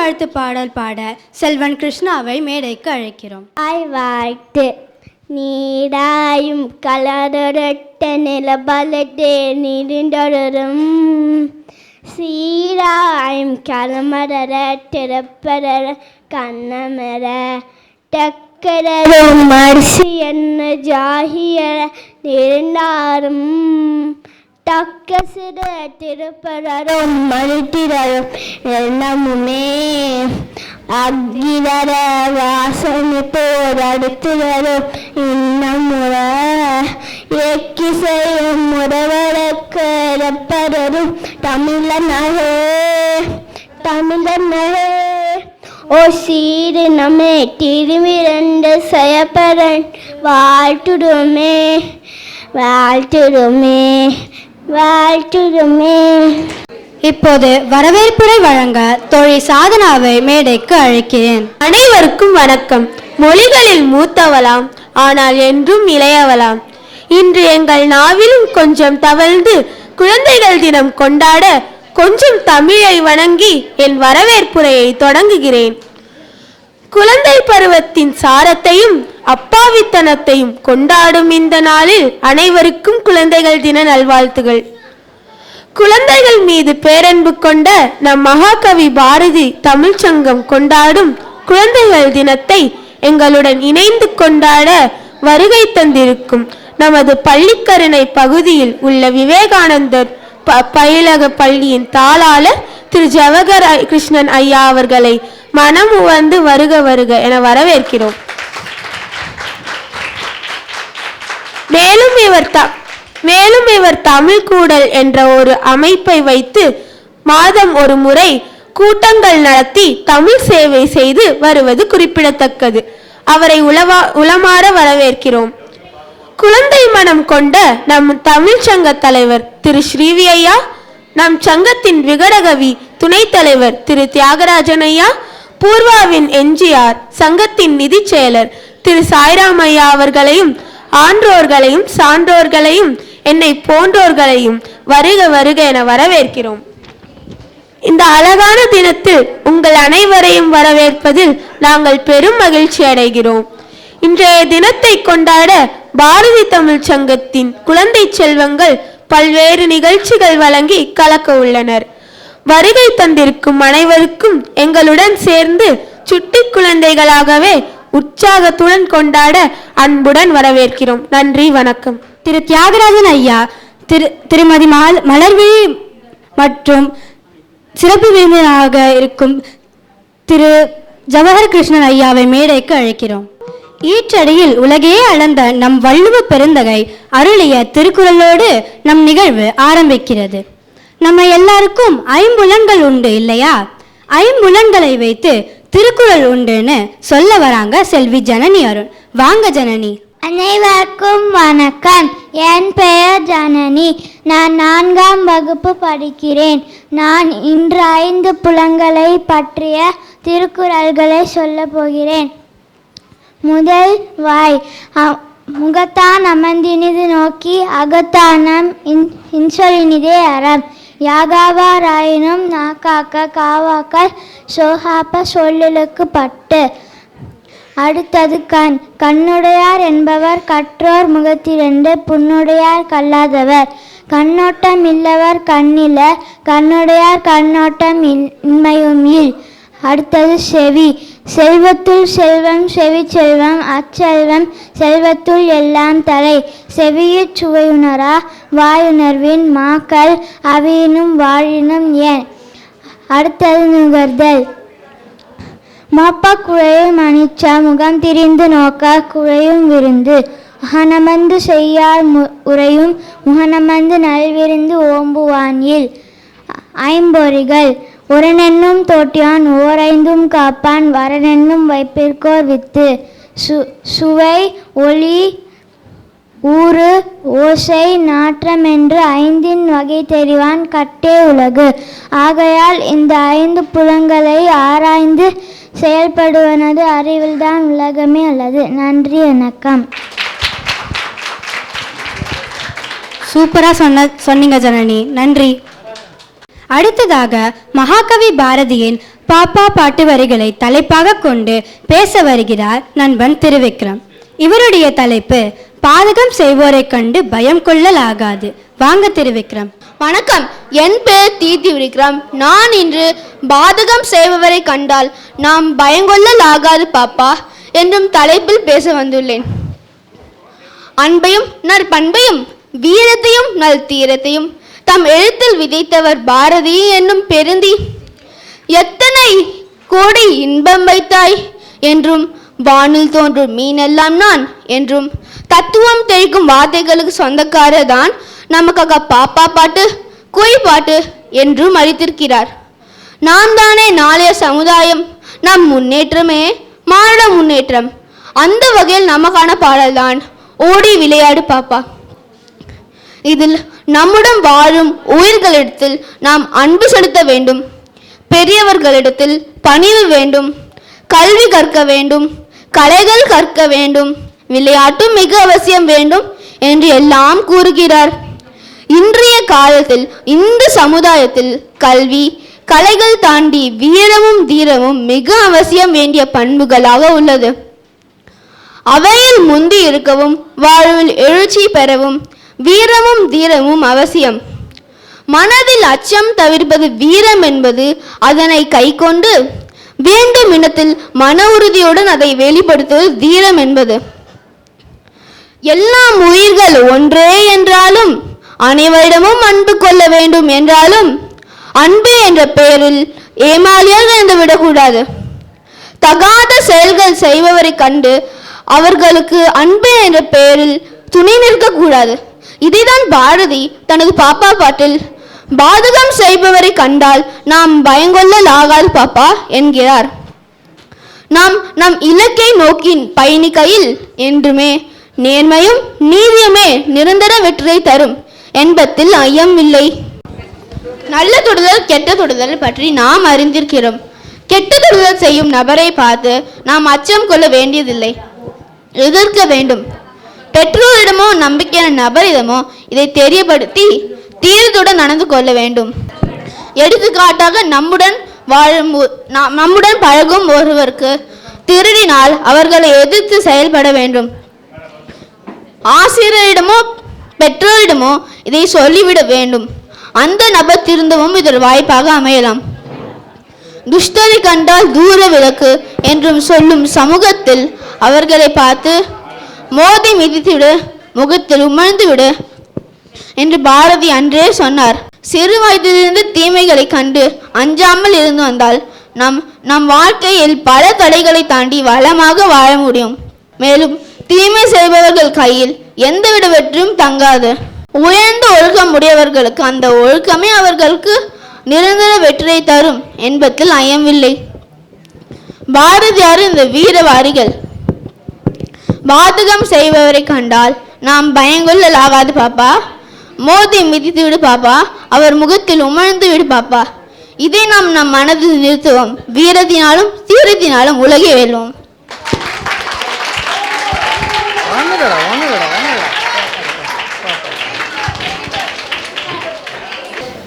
வாழ்த்து பாடல் பாட செல்வன் கிருஷ்ணாவை மேடைக்கு அழைக்கிறோம். வாழ்த்து நீடாயும் கலரொட்ட நிலபலட்டே நீரிண்டொரும் சீராயும் கலமரர திறப்பர கண்ணமர டக்கரும் மரிசி என்ன ஜாகிய நீரிண்டாரும் தக்க சிற திருப்பரரும் மறுத்திரரும் எல்லாமுமே அக்கிரர வாசனை போர் அடுத்துவரும் இன்னமுற ஏக்கி செய்யும் முறவரக்கரப்பரரும் தமிழனகே தமிழனகே ஓ சீரு நம்மே திருமிரண்டு செயப்பரன் வாழ்த்துடுமே வாழ்த்துடுமே வாழ்த்துடுமே. இப்போது வரவேற்புரை வழங்க தோழி சாதனாவை மேடைக்கு அழைக்கிறேன். அனைவருக்கும் வணக்கம். மொழிகளில் மூத்தவளாம், ஆனால் என்றும் இளையவளாம். இன்று எங்கள் நாவிலும் கொஞ்சம் தவழ்ந்து குழந்தைகள் தினம் கொண்டாட கொஞ்சம் தமிழை வணங்கி என் வரவேற்புரையை தொடங்குகிறேன். குழந்தை பருவத்தின் சாரத்தையும் அப்பாவித்தனத்தையும் கொண்டாடும் இந்த நாளில் அனைவருக்கும் குழந்தைகள் தின நல்வாழ்த்துகள். குழந்தைகள் மீது பேரன்பு கொண்ட நம் மகாகவி பாரதி தமிழ் சங்கம் கொண்டாடும் குழந்தைகள் தினத்தை எங்களுடன் இணைந்து கொண்டாட வருகை தந்திருக்கும் நமது பள்ளிக்கரணை பகுதியில் உள்ள விவேகானந்தர் பயிலக பள்ளியின் தாளாளர் திரு ஜவஹர் கிருஷ்ணன் ஐயா அவர்களை மனம் உவந்து வருக வருக என வரவேற்கிறோம். மேலும் இவர் தமிழ் கூடல் என்ற ஒரு அமைப்பை வைத்து மாதம் ஒரு முறை கூட்டங்கள் நடத்தி தமிழ் சேவை செய்து வருவது குறிப்பிடத்தக்கது. அவரை உளமாற வரவேற்கிறோம். குழந்தை மனம் கொண்ட நம் தமிழ் சங்க தலைவர் திரு ஸ்ரீவி ஐயா, நம் சங்கத்தின் விகடகவி துணைத் தலைவர் திரு தியாகராஜன் ஐயா, பூர்வாவின் எம்ஜிஆர் சங்கத்தின் நிதி செயலர் திரு சாய்ராம் ஐயா அவர்களையும் ஆன்றோர்களையும் சான்றோர்களையும் என்னை போன்றோர்களையும் வருக வருக என வரவேற்கிறோம். இந்த அழகான தினத்தில் உங்கள் அனைவரையும் வரவேற்பதில் நாங்கள் பெரும் மகிழ்ச்சி அடைகிறோம். இன்றைய தினத்தை கொண்டாட பாரதி தமிழ் சங்கத்தின் குழந்தை செல்வங்கள் பல்வேறு நிகழ்ச்சிகள் வழங்கி கலக்க உள்ளனர். வருகை தந்திருக்கும் அனைவருக்கும் எங்களுடன் சேர்ந்து சுட்டி குழந்தைகளாகவே உற்சாகத்துடன் கொண்டாட அன்புடன் வரவேற்கிறோம். நன்றி, வணக்கம். திரு தியாகராஜன் ஐயா, திருமதி மலர்விழி மற்றும் சிறப்பு விருந்தினராக இருக்கும் திரு ஜவஹர் கிருஷ்ணன் ஐயாவை மேடைக்கு அழைக்கிறோம். ஈற்றடியில் உலகே அளந்த நம் வள்ளுவ பெருந்தகை அருளிய திருக்குறளோடு நம் நிகழ்வு ஆரம்பிக்கிறது. நம்ம எல்லாருக்கும் ஐம்புலன்கள் உண்டு இல்லையா? ஐம்புலன்களை வைத்து திருக்குறள் உண்டுன்னு சொல்ல வராங்க செல்வி ஜனனி அருண். வாங்க ஜனனி. அனைவருக்கும் வணக்கம். என் பெயர் ஜனனி. நான் 4ஆம் வகுப்பு படிக்கிறேன். நான் இன்று 5 புலன்களை பற்றிய திருக்குறள்களை சொல்ல போகிறேன். முதல் வாய். முகத்தான் அமர்ந்தினிது நோக்கி அகத்தானம் இன்சொலினிதே அறம். யாகாவாராயினும் நாக்காக்க காவாக்கால் சோகாப்ப சொல்லுக்கு பட்டு. அடுத்தது கண். கண்ணுடையார் என்பவர் கற்றோர் முகத்திரண்டு புண்ணுடையார் கல்லாதவர். கண்ணோட்டம் இல்லவர் கண்ணில கண்ணுடையார் கண்ணோட்டம் இன்மையும் இல். அடுத்தது செவி. செல்வத்துள் செல்வம் செவி செல்வம் அச்செல்வம் செல்வத்துள் எல்லாம் தலை. செவியிற் சுவையுணரா வாயுணர்வின் மாக்கள் அவியினும் வாழினும் ஏன். அடுத்தது நுகர்தல். மோப்ப குழையும் அனிச்சா முகம் திரிந்து நோக்க குழையும் விருந்து. முகனமந்து செய்யார் உரையும் முகனமந்து நல்விருந்து ஓம்புவானில். ஐம்பொறிகள். உரனென்னும் தோட்டியான் ஓரைந்தும் காப்பான் வரனென்னும் வைப்பிற்கோர் வித்து. சுவை ஒளி ஊறு ஓசை நாற்றம் என்று 5 வகை தெரிவான் கட்டே உலகு. ஆகையால் இந்த 5 புலன்களை ஆராய்ந்து செயல்படுவனது அறிவில்தான் உலகமே உள்ளது. நன்றி, வணக்கம். சூப்பரா சொன்னீங்க ஜனனி, நன்றி. அடுத்ததாக மகாகவி பாரதியின் பாப்பா பாட்டு வரிகளை தலைப்பாக கொண்டு பேச வருகிறார் நண்பன் திருவிக்ரம். இவருடைய தலைப்பு பாதகம் செய்வோரை கண்டு பயம் கொள்ளலாகாது. வாங்க திருவிக்ரம். வணக்கம், என் பெயர் விக்ரம். நான் இன்று பாதகம் செய்பவரை கண்டால் நாம் பயங்கொள்ளலாகாது பாப்பா என்றும் தலைப்பில் பேச வந்துள்ளேன். அன்பையும் நற்பண்பையும் வீரத்தையும் நல் தீரத்தையும் தம் எழுத்தில் விதைத்தவர் பாரதி என்னும் பெருந்தி. எத்தனை கோடி இன்பம் வைத்தாய் என்றும் வானில் தோன்றும் மீனெல்லாம் நான் என்றும் தத்துவம் தெளிக்கும் வார்த்தைகளுக்கு சொந்தக்காரர் தான் நமக்காக பாப்பா பாட்டு குயில் பாட்டு என்றும் அளித்திருக்கிறார். நாம் தானே நாளைய சமுதாயம், நம் முன்னேற்றமே மாநில முன்னேற்றம். அந்த வகையில் நமக்கான பாடல்தான் ஓடி விளையாடு பாப்பா. இதில் நம்முடன் வாழும் உயிர்களிடத்தில் நாம் அன்பு செலுத்த வேண்டும், பெரியவர்களிடத்தில் பணிவு வேண்டும், கல்வி கற்க வேண்டும், கலைகள் கற்க வேண்டும், விளையாட்டும் மிக அவசியம் வேண்டும் என்று எல்லாம் கூறுகிறார். இன்றைய காலத்தில் இந்த சமுதாயத்தில் கல்வி கலைகள் தாண்டி வீரமும் தீரமும் மிக அவசியம் வேண்டிய பண்புகளாக உள்ளது. அவையில் முந்தி இருக்கவும் வாழ்வில் எழுச்சி பெறவும் வீரமும் தீரமும் அவசியம். மனதில் அச்சம் தவிர்ப்பது வீரம் என்பது அதனை கை கொண்டு வேண்டும் இடத்தில் மன உறுதியுடன் அதை வெளிப்படுத்துவது தீரம் என்பது. எல்லாம் உயிர்கள் ஒன்றே என்றாலும் அனைவரிடமும் அன்பு கொள்ள வேண்டும் என்றாலும் அன்பு என்ற பெயரில் ஏமாளியாக இருந்து விடக்கூடாது. தகாத செயல்கள் செய்பவரை கண்டு அவர்களுக்கு அன்பு என்ற பெயரில் துணை நிற்கக்கூடாது. இதைதான் பாரதி தனது பாப்பா பாட்டில் பாதகம் செய்பவரை கண்டால் நாம் பயங்கொள்ளலாகாது பாப்பா என்கிறார். நாம் நம் இலக்கை நோக்கி பயணிக்கையில் என்றுமே நேர்மையும் நீதியுமே நிரந்தர வெற்றியை தரும் என்பதில் ஐயம் இல்லை. நல்ல தொடுதல் கெட்ட தொடுதல் பற்றி நாம் அறிந்திருக்கிறோம். கெட்ட தொடுதல் செய்யும் நபரை பார்த்து நாம் அச்சம் கொள்ள வேண்டியதில்லை, எதிர்க்க வேண்டும். பெற்றோரிடமோ நம்பிக்கையான நபரிடமோ இதை தெரியப்படுத்தி தீர்த்துடன் நடந்து கொள்ள வேண்டும். எடுத்துக்காட்டாக நம்முடன் பழகும் ஒருவருக்கு திருடினால் அவர்களை எதிர்த்து செயல்பட வேண்டும். ஆசிரியரிடமோ பெற்றோரிடமோ இதை சொல்லிவிட வேண்டும். அந்த நபர் திருந்தவும் இதில் வாய்ப்பாக அமையலாம். துஷ்டரை கண்டால் தூர விலக்கு என்றும் சொல்லும் சமூகத்தில் அவர்களை பார்த்து மோதி மிதித்துவிடு, முகத்தில் உமிழ்ந்து விடு என்று பாரதி அன்றே சொன்னார். சிறு வயதிலிருந்து தீமைகளை கண்டு அஞ்சாமல் இருந்து வந்தால் நம் வாழ்க்கையில் பல தடைகளை தாண்டி வளமாக வாழ முடியும். மேலும் தீமை செய்பவர்கள் கையில் எந்தவித வெற்றியும் தங்காது. உயர்ந்த ஒழுக்கம் உடையவர்களுக்கு அந்த ஒழுக்கமே அவர்களுக்கு நிரந்தர வெற்றியை தரும் என்பதில் ஐயமில்லை. பாரதியார் இந்த வீர வாரிகள். பாதகம் செய்பவரை கண்டால் நாம் பயங்கொள்ளலாகாது பாப்பா, மோதி மிதித்து விடு பாப்பா, அவர் முகத்தில் உமிழ்ந்து விடு பாப்பா. இதை நாம் நம் மனதில் நிறுத்துவோம். வீரத்தினாலும் தீரத்தினாலும் உலகை வெல்வோம்.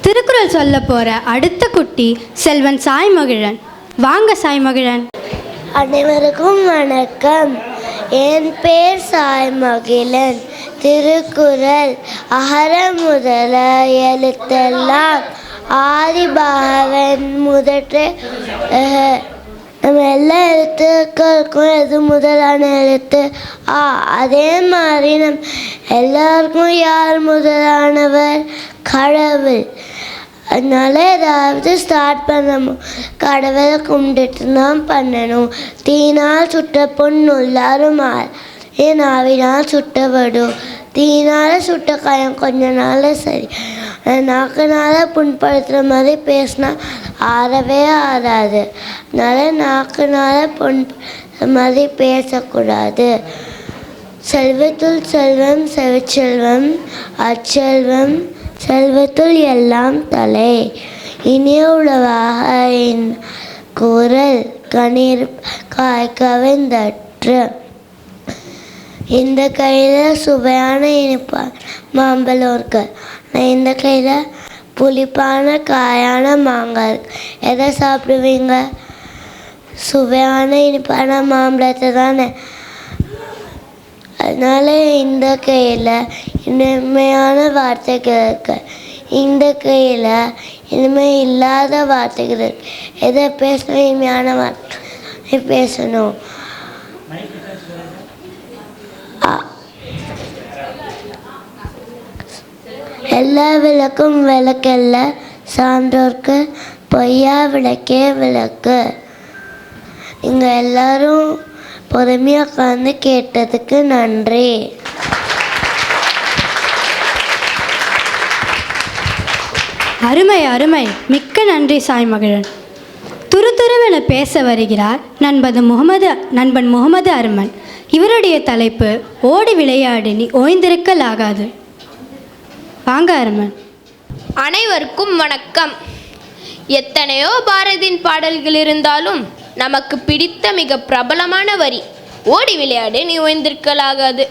திருக்குறள் சொல்ல போற அடுத்த குட்டி செல்வன் சாய்மகிழன். வாங்க சாய்மகிழன். அனைவருக்கும் வணக்கம். என் பேர் சாய்மகிழன். திருக்குறள் அகர முதல எழுத்தெல்லாம் ஆதி பகவன் முதற்றே. நம்ம எல்லா எழுத்துக்களுக்கும் எது முதலான எழுத்து அதே மாதிரி எல்லாருக்கும் யார் முதலானவர்? கடவுள். அதனால ஏதாவது ஸ்டார்ட் பண்ணணும், கடவுளை கும்பிட்டுட்டு தான் பண்ணணும். தீனால் சுட்ட பொண்ணு எல்லாரும் என் ஆவினால் சுட்டப்படும். தீனால் சுட்ட காயம் கொஞ்ச நாள் சரி, நாக்குனால புண்படுத்துகிற மாதிரி பேசினா ஆறவே ஆறாது. அதனால நாக்குனால புண்படுத்துகிற மாதிரி பேசக்கூடாது. செல்வத்துள் செல்வம் செவிச்செல்வம் அச்செல்வம் செல்வத்துள் எல்லாம் தலை. இனிய உளவாக என் குரல் கணீர் காய் கவிழ்ந்தற்று. இந்த கையில் சுவையான இனிப்பான மாம்பழம் இருக்கு, ஆனால் இந்த கையில் புளிப்பான காயான மாங்காய். எதை சாப்பிடுவீங்க? சுவையான இனிப்பான மாம்பழத்தை தானே. அதனால இந்த கையில் இனிமையான வார்த்தைகள் இருக்கு, இந்த கையில் இனிமை இல்லாத வார்த்தைகள் இருக்கு. எதை பேசணும்? இனிமையான வார்த்தை பேசணும். எல்லா விளக்கும் விளக்கல்ல, சான்றோர்க்கு பொய்யா விளக்கே விளக்கு. நீங்கள் எல்லாரும் பொறுமையாக உட்காந்து கேட்டதுக்கு நன்றி. அருமை அருமை, மிக்க நன்றி சாய்மகிழன். துருதுருவென பேச வருகிறார் நண்பன் முகமது அருமன். இவருடைய தலைப்பு ஓடி விளையாடி நீ ஓய்ந்திருக்கலாகாது. வாங்க அருமன். அனைவருக்கும் வணக்கம். எத்தனையோ பாரதியின் பாடல்கள் இருந்தாலும் நமக்கு பிடித்த மிக பிரபலமான வரி ஓடி விளையாடு நீ ஓய்ந்திருக்கலாகாது.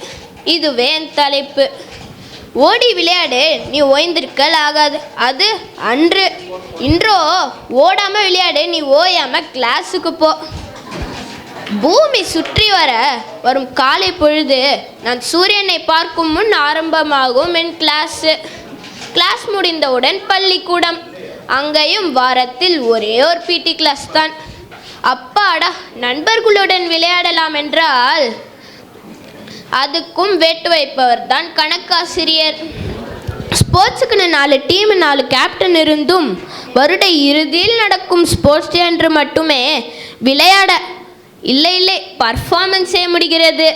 இதுவே என் தலைப்பு. ஓடி விளையாடு நீ ஓய்ந்திருக்கலாகாது. அது அன்று. இன்றோ ஓடாம விளையாடு நீ ஓயாம கிளாஸுக்கு போ. பூமி சுற்றி வரும் காலை பொழுது நான் சூரியனை பார்க்கும் முன் ஆரம்பமாகும் என் கிளாஸ் முடிந்தவுடன் பள்ளிக்கூடம். அங்கேயும் வாரத்தில் ஒரே ஒரு பிடி கிளாஸ் தான். அப்பாடா, நண்பர்களுடன் விளையாடலாம் என்றால் அதுக்கும் வெட்டு வைப்பவர் தான் கணக்காசிரியர். ஸ்போர்ட்ஸுக்குன்னு 4 டீம் 4 கேப்டன் இருந்தும் வருட இறுதியில் நடக்கும் ஸ்போர்ட்ஸ் டே என்று மட்டுமே விளையாட இல்லை பர்ஃபார்மன்ஸ் செய்ய முடிகிறது.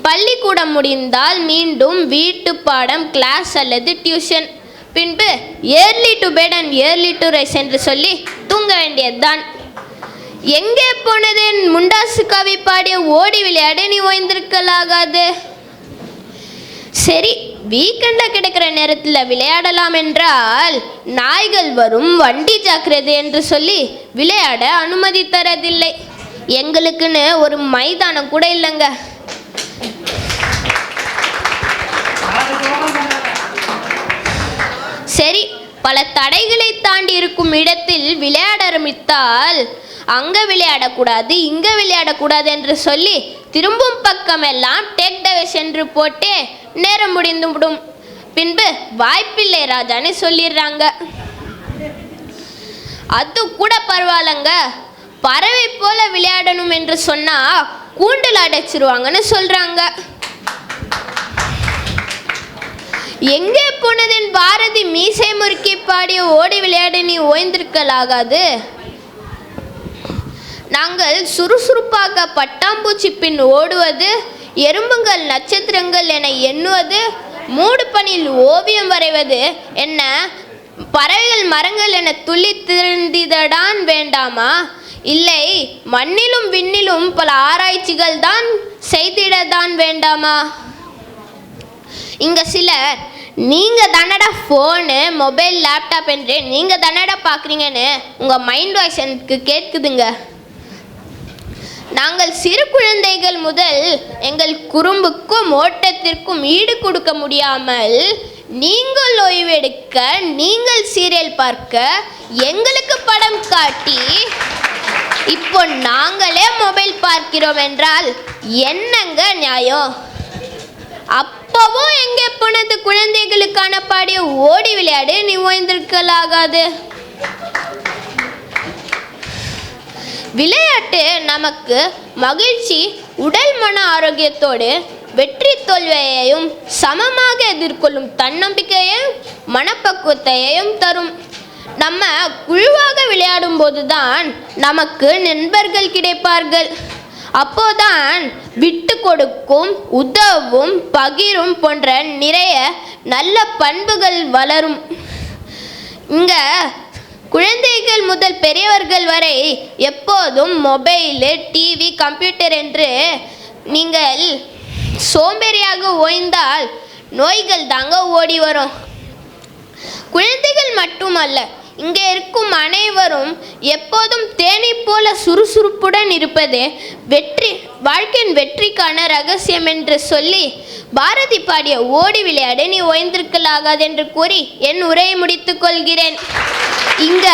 பள்ளிக்கூடம் முடிந்தால் மீண்டும் வீட்டு பாடம், கிளாஸ் அல்லது டியூஷன். பின்பு early to bed and early to rise என்று சொல்லி தூங்க வேண்டியதுதான். எங்கே போனது என் முண்டாசு கவி பாடிய ஓடி விளையாடு நீ ஓய்ந்திருக்கலாகாது? சரி, வீக்கெண்டில் கிடைக்கிற நேரத்தில் விளையாடலாம் என்றால் நாய்கள் வரும், வண்டி ஜாக்கிரதை என்று சொல்லி விளையாட அனுமதி தரதில்லை. எங்களுக்குன்னு ஒரு மைதானம் கூட இல்லைங்க. சரி, பல தடைகளை தாண்டி இருக்கும் இடத்தில் விளையாட ஆரம்பித்தால் அங்கே விளையாடக்கூடாது, இங்கே விளையாடக்கூடாது என்று சொல்லி திரும்பும் பக்கமெல்லாம் டேக் டவே சென்று போட்டே நேரம் முடிந்து விடும். பின்பு வாய்ப்பில்லை ராஜான்னு சொல்லிடுறாங்க. அது கூட பரவாயில்லைங்க, பறவை போல விளையாடணும் என்று சொன்னால் கூண்டில் அடைச்சிருவாங்கன்னு சொல்கிறாங்க. எங்கே போனதென் பாரதி மீசை முறுக்கி பாடிய ஓடி விளையாடி நீ ஓய்ந்திருக்கலாகாது? நாங்கள் சுறுசுறுப்பாக பட்டாம்பூச்சி பின் ஓடுவது, எறும்புகள் நட்சத்திரங்கள் என எண்ணுவது, மூடு பனியில் ஓவியம் வரைவது என்ன, பறவைகள் மரங்கள் என துள்ளி திரிந்திடடான் வேண்டாமா? இல்லை, மண்ணிலும் விண்ணிலும் பல ஆராய்ச்சிகள் தான் செய்திடதான் வேண்டாமா? இங்கே சிலர் நீங்கள் தானடா ஃபோனு, மொபைல், லேப்டாப் என்று நீங்கள் தானடா பார்க்குறீங்கன்னு உங்கள் மைண்ட் வாய்ஸ் எனக்கு கேட்குதுங்க. நாங்கள் சிறு குழந்தைகள் முதல் எங்கள் குறும்புக்கும் ஓட்டத்திற்கும் ஈடு கொடுக்க முடியாமல் நீங்கள் ஓய்வெடுக்க, நீங்கள் சீரியல் பார்க்க, எங்களுக்கு படம் காட்டி இப்போ நாங்களே மொபைல் பார்க்கிறோம் என்றால் என்னங்க நியாயம்? அப்பவும் எங்கே போனது குழந்தைகளுக்கான பாடிய ஓடி விளையாடு நீ ஓய்ந்திருக்கலாகாது? விளையாட்டு நமக்கு மகிழ்ச்சி, உடல் மன ஆரோக்கியத்தோடு வெற்றி தோல்வியையும் சமமாக எதிர்கொள்ளும் தன்னம்பிக்கையையும் மனப்பக்குவத்தையும் தரும். நம்ம குழுவாக விளையாடும் போதுதான் நமக்கு நண்பர்கள் கிடைப்பார்கள். அப்போதான் விட்டு கொடுக்கும், உதவும், பகிரும் போன்ற நிறைய நல்ல பண்புகள் வளரும். இங்கே குழந்தைகள் முதல் பெரியவர்கள் வரை எப்போதும் மொபைலு, டிவி, கம்ப்யூட்டர் என்று நீங்கள் சோம்பேறியாக ஓய்ந்தால் நோய்கள் தாங்க ஓடி வரும். குழந்தைகள் மட்டுமல்ல, இங்கே இருக்கும் அனைவரும் எப்போதும் தேனி போல சுறுசுறுப்புடன் இருப்பதே வெற்றி வாழ்க்கையின் வெற்றிக்கான ரகசியம் என்று சொல்லி பாரதி பாடிய ஓடி விளையாடு நீ ஓய்ந்திருக்கலாகாது என்று கூறி என் உரையை முடித்துக் கொள்கிறேன். இங்க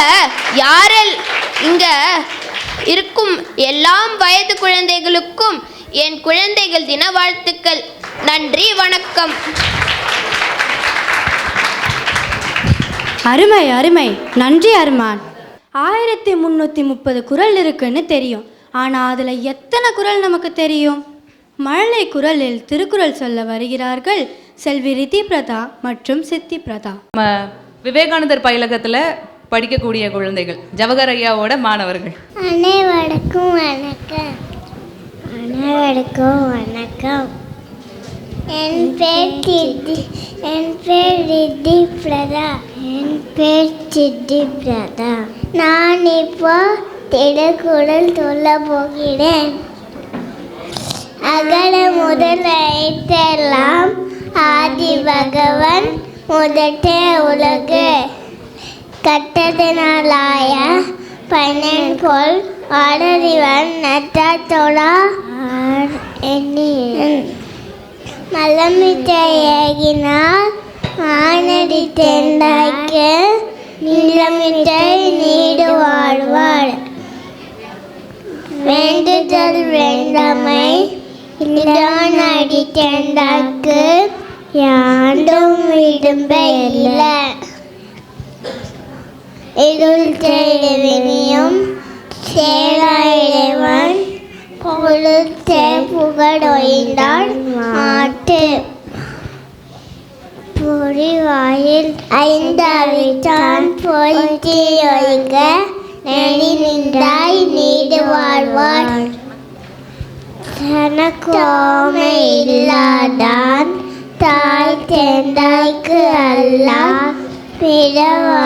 இருக்கும் எல்லாம் வயது குழந்தைகளுக்கும் என் குழந்தைகள் தின வாழ்த்துக்கள். நன்றி, வணக்கம். அருமை அருமை, நன்றி அருமான். 1330 குறள் இருக்குன்னு தெரியும். ஆனால் அதில் எத்தனை குறள் நமக்கு தெரியும்? மழலை குறளில் திருக்குறள் சொல்ல வருகிறார்கள் செல்வி ரித்தி பிரதா மற்றும் சித்தி பிரதா. நம்ம விவேகானந்தர் பயிலகத்தில் படிக்கக்கூடிய குழந்தைகள், ஜவஹர் ஐயாவோட மாணவர்கள். அனைவருக்கும் வணக்கம். அனைவருக்கும் வணக்கம். என் பேர் ரித்தி பிரதா. நான் இப்போ திருக்குறள் சொல்ல போகிறேன். அகல முதல் எழுத்தெல்லாம் ஆதி பகவன் முதற்றே உலகு கட்டதனாலாய பன்னெண்கோள் ஆடறிவன் நட்டாத்தோடா மலமிட்ட ஏகினால் ஆனடி தேண்டாய்க்கு நிலமிட்டை நீடு வாழ்வாள். வேண்டுதல் வேண்டாமை இல்லான் அடி தேண்டாக்கு யாண்டும் விடும்ப இல்லை. இருள் தேடியும் சேராயிடைவன் பொழுத்தே புகழொய்ந்தாள் மாட்டு. பொறிவாயில் ஐந்தவித்தான் பொய்த்தி ஒழுங்க நெடி நின்றாய் நீடு வாழ்வாள். தனக்கோமை இல்லாதான் தாய் தேந்தாய்க்கு அல்லா பிறவா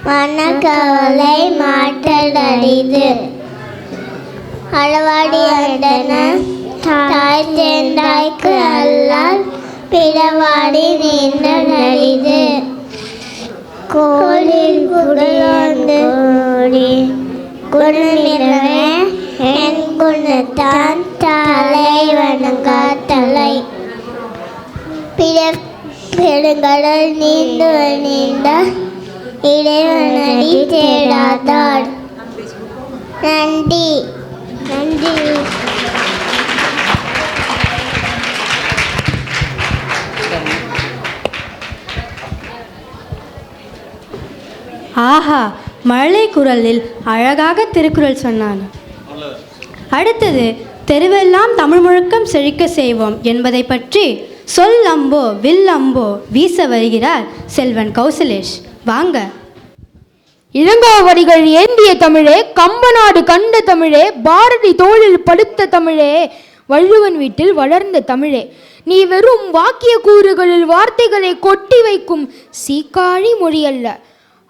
மனக்கவலை மாற்றலரிது. அளவாடி அண்டன தாய் தேந்தாய்க்கு அல்லால் பிறவாடி நீண்டலரிது. கோளில் குடியோந்து குணநிறமே என் குணத்தான் தலை வணங்கா தலை. பெருங்கடல் நீண்ட இறைவனடி தேடாதாள். நன்றி. நன்றி. ஆஹா, மழலை குறளில் அழகாக திருக்குறள் சொன்னான். அடுத்தது தெருவெல்லாம் தமிழ் முழக்கம் செழிக்க செய்வோம் என்பதை பற்றி சொல் அம்போ வில் அம்போ வீச வருகிறார் செல்வன் கௌசலேஷ். வாங்க. இளங்கோவடிகள் ஏந்திய தமிழே, கம்பநாடு கண்ட தமிழே, பாரதி தோளில் படுத்த தமிழே, வள்ளுவன் வீட்டில் வளர்ந்த தமிழே, நீ வெறும் வாக்கிய கூறுகளில் வார்த்தைகளை கொட்டி வைக்கும் சீக்காழி மொழி அல்ல.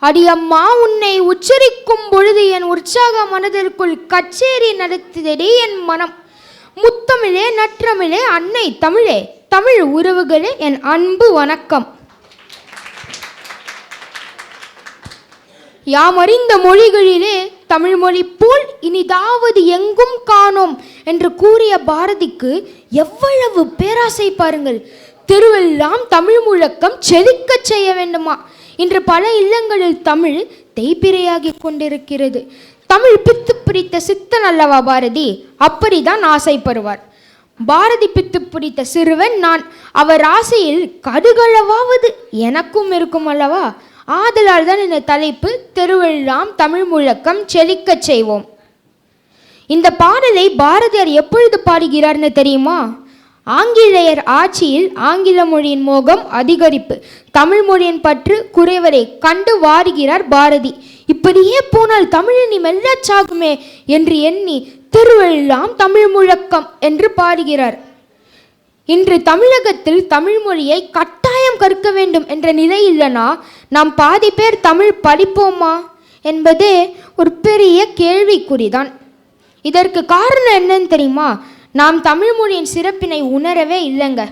அடியம்மா, உன்னை உச்சரிக்கும் பொழுது என் உற்சாக மனதிற்குள் கச்சேரி நடத்தியதே என் மனம். முத்தமிழே, நற்றமிழே, அன்னை தமிழே, தமிழ் உறவுகளே, என் அன்பு வணக்கம். யாமறிந்த மொழிகளிலே தமிழ் மொழி போல் இனிதாவது எங்கும் காணோம் என்று கூறிய பாரதிக்கு எவ்வளவு பேராசை பாருங்கள். தெருவெல்லாம் தமிழ் முழக்கம் செழிக்க செய்ய வேண்டுமா? இன்று பல இல்லங்களில் தமிழ் தேய்பிரையாகி கொண்டிருக்கிறது. தமிழ் பித்து பிடித்த சித்தன் அல்லவா பாரதி? அப்படிதான் ஆசைப்படுவார். பாரதி பித்து பிடித்த சிறுவன் நான். அவர் ஆசையில் கடுகளவாவது எனக்கும் இருக்கும் அல்லவா? ஆதலால் தான் இந்த தலைப்பு தெருவெல்லாம் தமிழ் முழக்கம் செழிக்க செய்வோம். இந்த பாடலை பாரதியார் எப்பொழுது பாடுகிறார்னு தெரியுமா? ஆங்கிலேயர் ஆட்சியில் ஆங்கில மொழியின் மோகம் அதிகரிப்பு, தமிழ் மொழியின் பற்று குறைவரை கண்டு வாடுகிறார் பாரதி. இப்படியே போனால் தமிழினி மெல்லச்சாகுமே என்று எண்ணி தெருவெல்லாம் தமிழ் முழக்கம் என்று பாடுகிறார். இன்று தமிழகத்தில் தமிழ் மொழியை கட்டாயம் கற்க வேண்டும் என்ற நிலை இல்லைனா நாம் பாதி பேர் தமிழ் படிப்போமா என்பதே ஒரு பெரிய கேள்விக்குறிதான். இதற்கு காரணம் என்னன்னு தெரியுமா? நாம் தமிழ் மொழியின் சிறப்பினை உணரவே இல்லைங்க.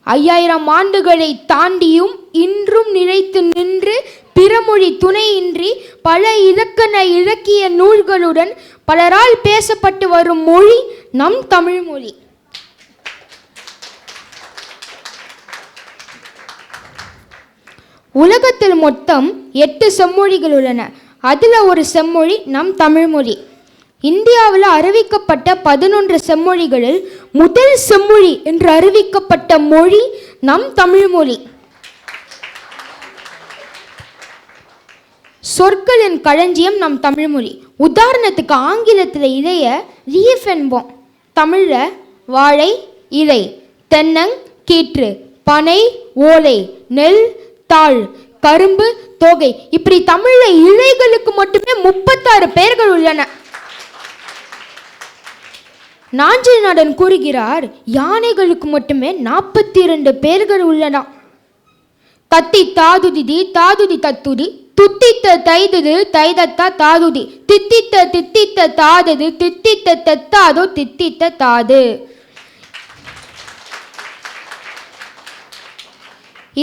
5000 ஆண்டுகளை தாண்டியும் இன்றும் நிலைத்து நின்று பிறமொழி துணையின்றி பல இலக்கண இலக்கிய நூல்களுடன் பலரால் பேசப்பட்டு வரும் மொழி நம் தமிழ்மொழி. உலகத்தில் மொத்தம் 8 செம்மொழிகள் உள்ளன. அதில் ஒரு செம்மொழி நம் தமிழ்மொழி. இந்தியாவில் அறிவிக்கப்பட்ட 11 செம்மொழிகளில் முதல் செம்மொழி என்று அறிவிக்கப்பட்ட மொழி நம் தமிழ்மொழி. சொற்களின் களஞ்சியம் நம் தமிழ்மொழி. உதாரணத்துக்கு ஆங்கிலத்தில் இலைய லீஃப் என்போம். தமிழில் வாழை இலை, தென்னங் கீற்று, பனை ஓலை, நெல் தாள், கரும்பு தோகை, இப்படி தமிழில் இலைகளுக்கு மட்டுமே 36 பெயர்கள் உள்ளன. நாஞ்சில்நாடன் கூறுகிறார், யானைகளுக்கு மட்டுமே 42 பெயர்கள் உள்ளன. தத்தி தாதுதி தாதுதி தத்துதி, துத்தித்த தைதது தைதத்தா தாதுதி, தித்தித்த தித்தித்த தாதது தித்தித்த தெத்தாதோ தித்தித்த தாது.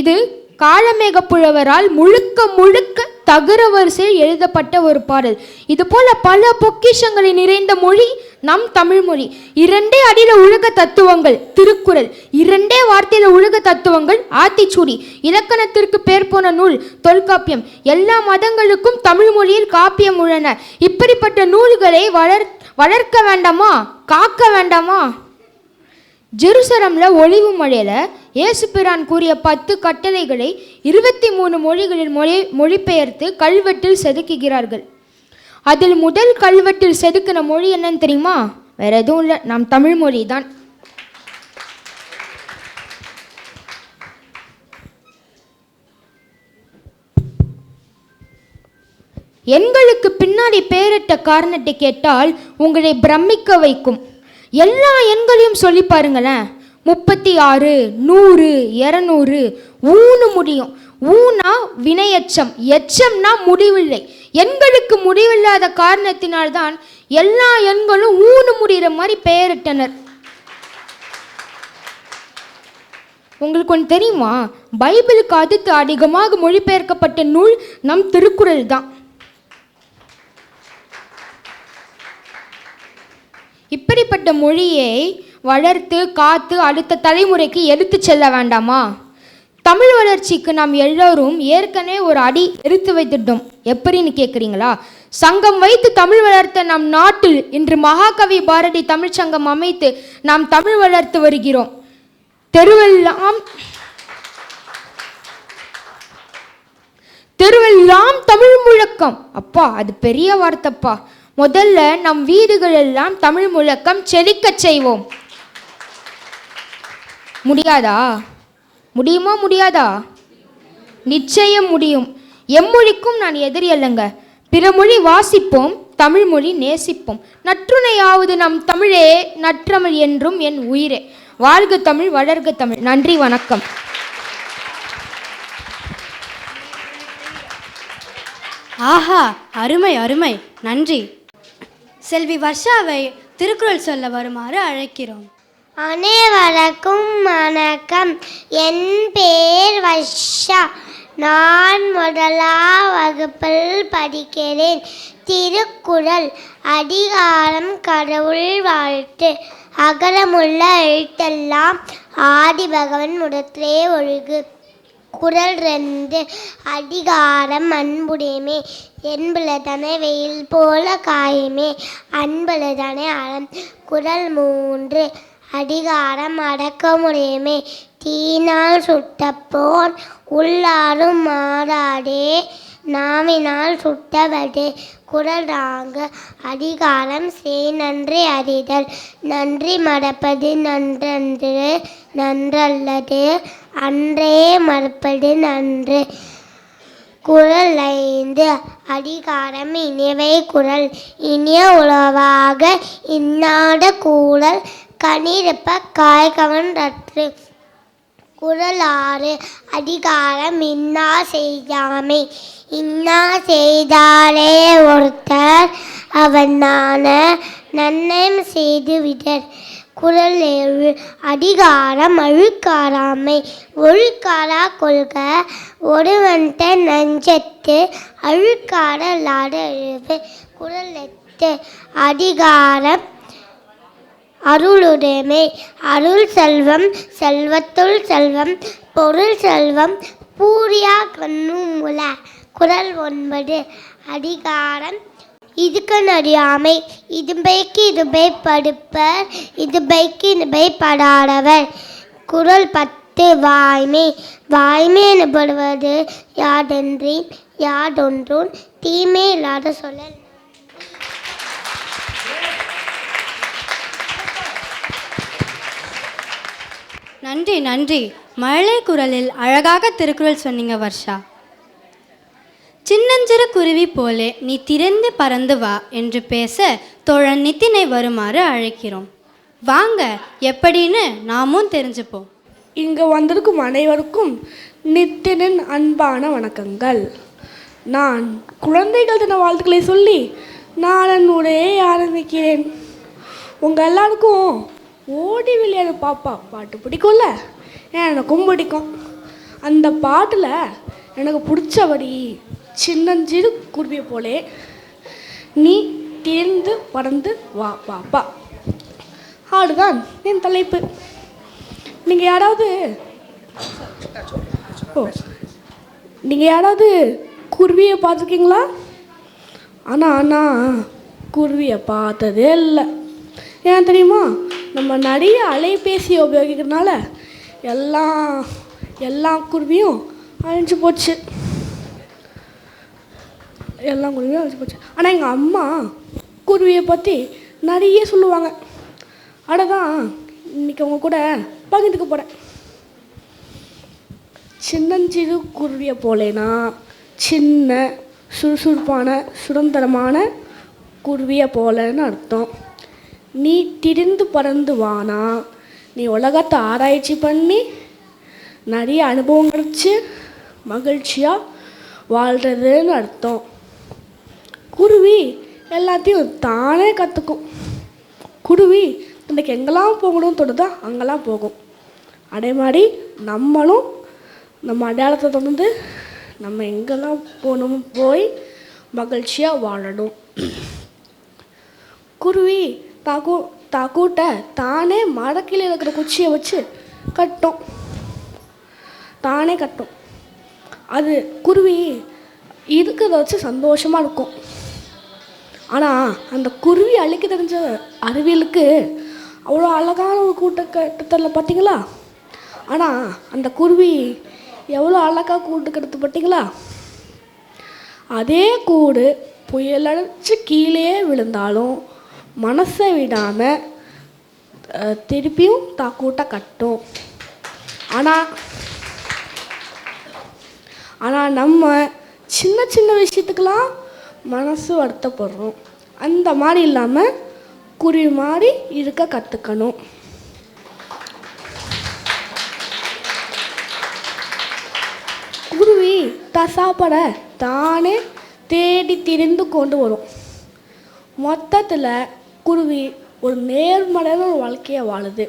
இது காளமேக புலவரால் முழுக்க முழுக்க தகர வரிசையில் எழுதப்பட்ட ஒரு பாடல். இது போல பல பொக்கிஷங்களை நிறைந்த மொழி நம் தமிழ்மொழி. 2 அடியில் உலக தத்துவங்கள் திருக்குறள், 2 வார்த்தையில் உலக தத்துவங்கள் ஆத்திச்சூடி, இலக்கணத்திற்கு பேர் போன நூல் தொல்காப்பியம். எல்லா மதங்களுக்கும் தமிழ் மொழியில் காப்பியம் உள்ளன. இப்படிப்பட்ட நூல்களை வளர்க்க வேண்டாமா, காக்க வேண்டாமா? ஜெருசலம்ல ஒளிவு மழையில இயேசு பிரான் கூறிய 10 கட்டளைகளை 23 மொழிகளில் மொழிபெயர்த்து கல்வெட்டில் செதுக்குகிறார்கள். அதில் முதல் கல்வெட்டில் செதுக்கின மொழி என்னன்னு தெரியுமா? வேற எதுவும் இல்லை, நம் தமிழ் மொழி தான். எண்களுக்கு பின்னாடி பெயரிட்ட காரணத்தை கேட்டால் உங்களை பிரமிக்க வைக்கும். எல்லா எண்களையும் சொல்லி பாருங்களேன். 36, 100, 200 ஊனு முடியும். ஊனா வினையச்சம், எச்சம்னா முடிவில்லை. எண்களுக்கு முடிவில்லாத காரணத்தினால்தான் எல்லா எண்களும் ஊனு முடிகிற மாதிரி பெயரிட்டனர். உங்களுக்கு ஒன்று தெரியுமா? பைபிளுக்கு அடுத்து அதிகமாக மொழிபெயர்க்கப்பட்ட நூல் நம் திருக்குறள் தான். இப்படிப்பட்ட மொழியை வளர்த்து காத்து அடுத்த தலைமுறைக்கு எடுத்து செல்ல வேண்டாமா? தமிழ் வளர்ச்சிக்கு நாம் எல்லோரும் ஏற்கனவே ஒரு அடி எடுத்து வைத்துட்டோம். எப்படின்னு கேட்குறீங்களா? சங்கம் வைத்து தமிழ் வளர்த்த நம் நாட்டில் இன்று மகாகவி பாரதி தமிழ் சங்கம் அமைத்து நாம் தமிழ் வளர்த்து வருகிறோம். தெருவெல்லாம் தமிழ் முழக்கம். அப்பா, அது பெரிய வார்த்தைப்பா. முதல்ல நம் வீடுகள் எல்லாம் தமிழ் முழக்கம் செழிக்க செய்வோம். முடியாதா? முடியுமா? முடியாதா? நிச்சயம் முடியும். எம்மொழிக்கும் நான் எதிரி அல்லங்க. பிற மொழி வாசிப்போம், தமிழ் மொழி நேசிப்போம். நற்றுணையாவது நம் தமிழே, நற்றமிழ் என்றும் என் உயிரே. வாழ்க தமிழ், வளர்க தமிழ். நன்றி, வணக்கம். ஆஹா, அருமை அருமை, நன்றி. செல்வி வர்ஷாவை திருக்குறள் சொல்ல வருமாறு அழைக்கிறோம். அனைவருக்கும் வணக்கம். என் பேர் வர்ஷா. நான் முதலாம் வகுப்பில் படிக்கிறேன். திருக்குறள் அதிகாரம் கடவுள் வாழ்த்து. அகரமுள்ள எழுத்தெல்லாம் ஆதி பகவன் முதற்றே ஒழுகு. குறள் 2 அதிகாரம் அன்புடைமை. என்புலதனை வெயில் போல காயுமே, அன்புலதனை அறம். குறள் 3 அதிகாரம் அடக்கமுடைமை. தீனால் சுட்டப்போன் உள்ளாரும் மாறாடே, நாவினால் சுட்டவடு. குறள் 4 அதிகாரம் செய் நன்றி அறிதல். நன்றி மறப்பது நன்றன்று, நன்றல்லது அன்றே மறப்பது நன்று. குறள் 5 அதிகாரம் இனியவை. குறள் இனிய உளவாக இன்னாத கூறல் கனிருப்ப காய்கவன் ரற்று. குறள் 6 அதிகாரம் இன்னா செய்யாமை. இன்னா செய்தாரே ஒருத்தர் அவன் நான நன்னம் செய்து விடர். குறள் 7 அதிகாரம் அழுக்காராமை. ஒழுக்காரா கொள்க ஒருவன்ட நஞ்சத்து அழுக்காரலாத எழுவு. குறள் 8 அதிகாரம் அருளுடைமை. அருள் செல்வம், செல்வத்துள் செல்வம், பொருள் செல்வம், பூரியா கண்ணும் முல. குறள் 9. அதிகாரம் இதுக்கண் அறியாமை. இதுபைக்கு இதுபை படுப்பர், இதுபைக்கு இதுபை படாதவர். குறள் 10. வாய்மை. வாய்மை எனப்படுவது யாதொன்றும் தீமை இல்லாத சொல்லல். நன்றி நன்றி. மழலை குரலில் அழகாக திருக்குறள் சொன்னீங்க வர்ஷா. சின்னஞ்சிறு குருவி போலே நீ திறந்து பறந்து வா என்று பேச தோழன் நித்தினை வருமாறு அழைக்கிறோம். வாங்க, எப்படின்னு நாமும் தெரிஞ்சுப்போம். இங்கு வந்திருக்கும் அனைவருக்கும் நித்தினின் அன்பான வணக்கங்கள். நான் குழந்தைகள் தின வாழ்த்துக்களை சொல்லி நான் என்னுடைய ஆரம்பிக்கிறேன். உங்கள் எல்லாருக்கும் ஓடி விளையாடு பாப்பா பாட்டு பிடிக்கும்ல? எனக்கும் பிடிக்கும். அந்த பாட்டில் எனக்கு பிடிச்சபடி சின்னஞ்சிறு குருவியை போலே நீ தேர்ந்து பறந்து வா பாப்பா ஆடுதான் என் தலைப்பு. நீங்கள் யாராவது குருவியை பார்த்துருக்கீங்களா? ஆனால் குருவியை பார்த்ததே இல்லை. ஏன் தெரியுமா? நம்ம நிறைய அலைபேசியை உபயோகிக்கிறதுனால எல்லா குருவியும் அழிஞ்சு போச்சு. ஆனால் எங்கள் அம்மா குருவியை பற்றி நிறைய சொல்லுவாங்க. அடதான் இன்றைக்கி அவங்க கூட பகிர்ந்துக்க போகிறேன். சின்னஞ்சிறு குருவியை போலேனா சின்ன சுறுசுறுப்பான சுதந்திரமான குருவியை போலன்னு அர்த்தம். நீ திரிந்து பறந்து வானா நீ உலகத்தை ஆராய்ச்சி பண்ணி நிறைய அனுபவம் கிடைச்சி மகிழ்ச்சியாக வாழ்கிறதுன்னு அர்த்தம். குருவி எல்லாத்தையும் தானே கற்றுக்கும். குருவி இன்றைக்கி எங்கெல்லாம் போகணும்னு தோணுதோ அங்கெல்லாம் போகும். அதே மாதிரி நம்மளும் நம்ம அடையாளத்தை தொடர்ந்து நம்ம எங்கெல்லாம் போகணும் போய் மகிழ்ச்சியாக வாழணும். குருவி கூட்டை தானே மரக்கில் இருக்கிற குச்சியை வச்சு கட்டும். தானே கட்டும். அது குருவி இருக்கிறத வச்சு சந்தோஷமாக இருக்கும். ஆனால் அந்த குருவி அழிக்க தெரிஞ்ச அறிவியலுக்கு அவ்வளோ அழகான ஒரு கூட்டை கட்டத்தில் பார்த்தீங்களா? ஆனால் அந்த குருவி எவ்வளோ அழகாக கூட்டு கட்டுத்து பார்த்தீங்களா? அதே கூடு புயலடிச்சு கீழே விழுந்தாலும் மனசை விடாமல் திருப்பியும் கூட்டை கட்டும். ஆனால் நம்ம சின்ன சின்ன விஷயத்துக்கெல்லாம் மனசு வருத்தப்படுறோம். அந்த மாதிரி இல்லாமல் குருவி மாதிரி இருக்க கற்றுக்கணும். குருவி சாப்பாடை தானே தேடி திரிந்து கொண்டு வரும். மொத்தத்தில் குருவி ஒரு நேர்மறையான ஒரு வாழ்க்கையை வாழுது.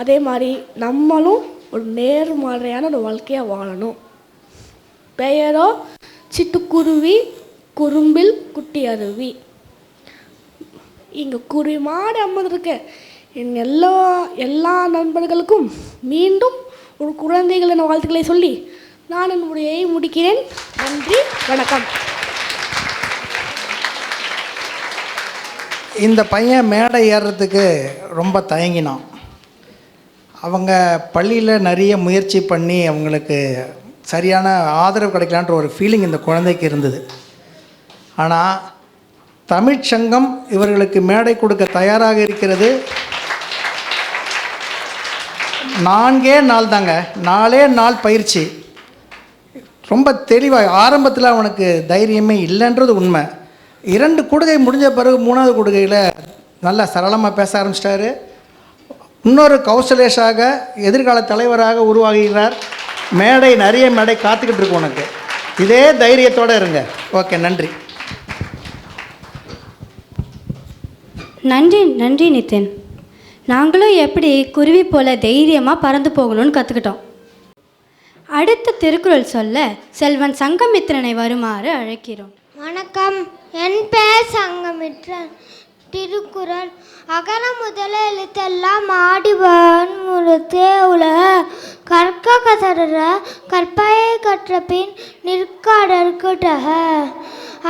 அதே மாதிரி நம்மளும் ஒரு நேர்மறையான ஒரு வாழ்க்கையாக வாழணும். பெயரோ சிட்டுக்குருவி, குறும்பில் குட்டி அருவி. இங்கே குருவி மாடு அமர்ந்திருக்க என் எல்லா நண்பர்களுக்கும் மீண்டும் ஒரு குழந்தைகளின் வாழ்த்துக்களை சொல்லி நான் என்னுடைய முடிக்கிறேன். நன்றி, வணக்கம். இந்த பையன் மேடை ஏறுறதுக்கு ரொம்ப தயங்கினான். அவங்க பள்ளியில் நிறைய முயற்சி பண்ணி அவங்களுக்கு சரியான ஆதரவு கிடைக்கலான்ற ஒரு ஃபீலிங் இந்த குழந்தைக்கு இருந்தது. ஆனால் தமிழ்ச்சங்கம் இவர்களுக்கு மேடை கொடுக்க தயாராக இருக்கிறது. 4 நாள் தாங்க, 4 நாள் பயிற்சி. ரொம்ப தெளிவாக ஆரம்பத்தில் அவனுக்கு தைரியமே இல்லைன்றது உண்மை. 2 கூடுகை முடிஞ்ச பிறகு 3வது கூடுகையில் நல்லா சரளமாக பேச ஆரம்பிச்சிட்டாரு. இன்னொரு கௌசலேஷாக எதிர்கால தலைவராக உருவாகிறார். நிறைய மேடை காத்துக்கிட்டு இருக்கு உனக்கு. இதே தைரியத்தோடு இருங்க. ஓகே, நன்றி. நன்றி நன்றி நிதின். நாங்களும் எப்படி குருவி போல தைரியமாக பறந்து போகணும்னு கற்றுக்கிட்டோம். அடுத்த திருக்குறள் சொல்ல செல்வன் சங்கமித்திரனை வருமாறு அழைக்கிறோம். வணக்கம், என் பெயர் சங்கமித்ரன். திருக்குறள் அகர முதல எழுத்தெல்லாம் ஆடிவன் முழுத்தே உலக கற்க கசடர கற்பையை கற்ற பின் நிற்காடற்குட்டக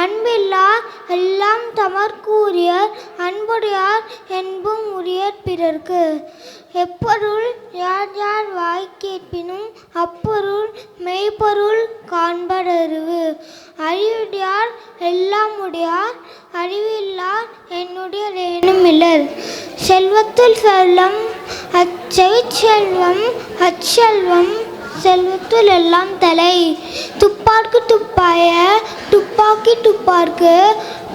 அன்பில்லார் எல்லாம் தமர்கூறியர் அன்புடையார் என்பும் உரியர் பிறர்க்கு எப்பொருள் யார் யார் வாய் கேட்பினும் அப்பொருள் மெய்ப்பொருள் காண்படறிவு அறிவுடையார் எல்லாம் உடையார் அறிவில்லார் என்னுடைய ஏனும் இல்லர் செல்வத்துள் செல்வம் அச்செல்வம் அச்செல்வம் செல்வத்துள் எல்லாம் தலை துப்பார்க்கு துப்பாய துப்பாக்கி துப்பார்க்கு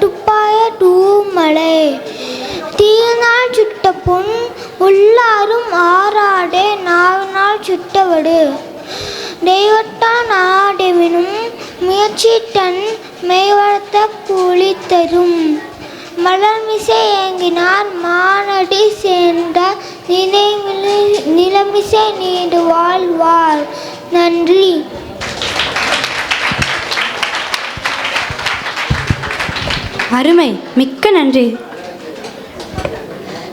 துப்பாய தூமலை தீயினால் சுட்ட புண் உள்ளாரும் ஆறாடே நாவினால் சுட்டவடு தெய்வத்தான் ஆடெவினும் முயற்சித்தன் மெய்வளர்த்த கூலி தரும் மலர்மிசை ஏங்கினார் மானடி சேர்ந்த நிலமிசை நீடு வாழ்வார். நன்றி. அருமை, மிக்க நன்றி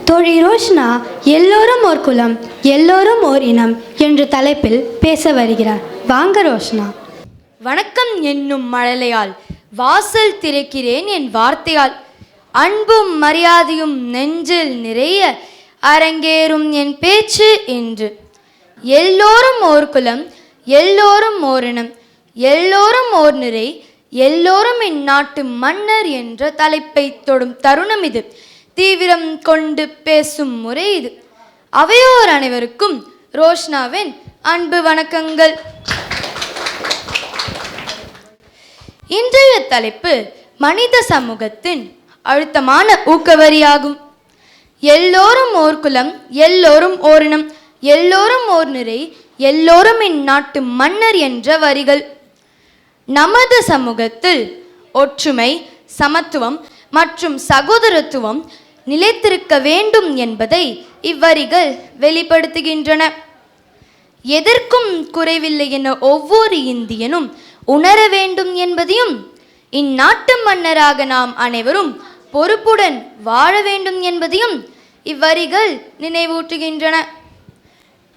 தோழி ரோஷ்னா. எல்லோரும் ஓர் குலம், எல்லோரும் ஓர் இனம் என்ற தலைப்பில் பேச வருகிறார். வாங்க ரோஷ்னா. வணக்கம் என்னும் மழலையால் வாசல் திறக்கிறேன் என் வார்த்தையால். அன்பும் மரியாதையும் நெஞ்சில் நிறைய அரங்கேறும் என் பேச்சு என்று. எல்லோரும் ஓர் குலம், எல்லோரும் ஓரினம், எல்லோரும் ஓர் நிறை, எல்லோரும் இந்நாட்டு மன்னர் என்ற தலைப்பை தொடும் தருணம் இது. தீவிரம் கொண்டு பேசும் முறை இது. அவையோர் அனைவருக்கும் ரோஷ்னாவின் அன்பு வணக்கங்கள். இன்றைய தலைப்பு மனித சமூகத்தின் அழுத்தமான ஊக்கவரியாகும். எல்லோரும் ஓர் குலம், எல்லோரும் ஓரினம், எல்லோரும் ஓர் நிறை, எல்லோரும் இந்நாட்டு மன்னர் என்ற வரிகள். நமது சமூகத்தில் ஒற்றுமை, சமத்துவம் மற்றும் சகோதரத்துவம் நிலைத்திருக்க வேண்டும் என்பதை இவ்வரிகள் வெளிப்படுத்துகின்றன. எதற்கும் குறைவில்லை என ஒவ்வொரு இந்தியனும் உணர வேண்டும் என்பதையும், இந்நாட்டு மன்னராக நாம் அனைவரும் பொறுப்புடன் வாழ வேண்டும் என்பதையும் இவ்வரிகள் நினைவூட்டுகின்றன.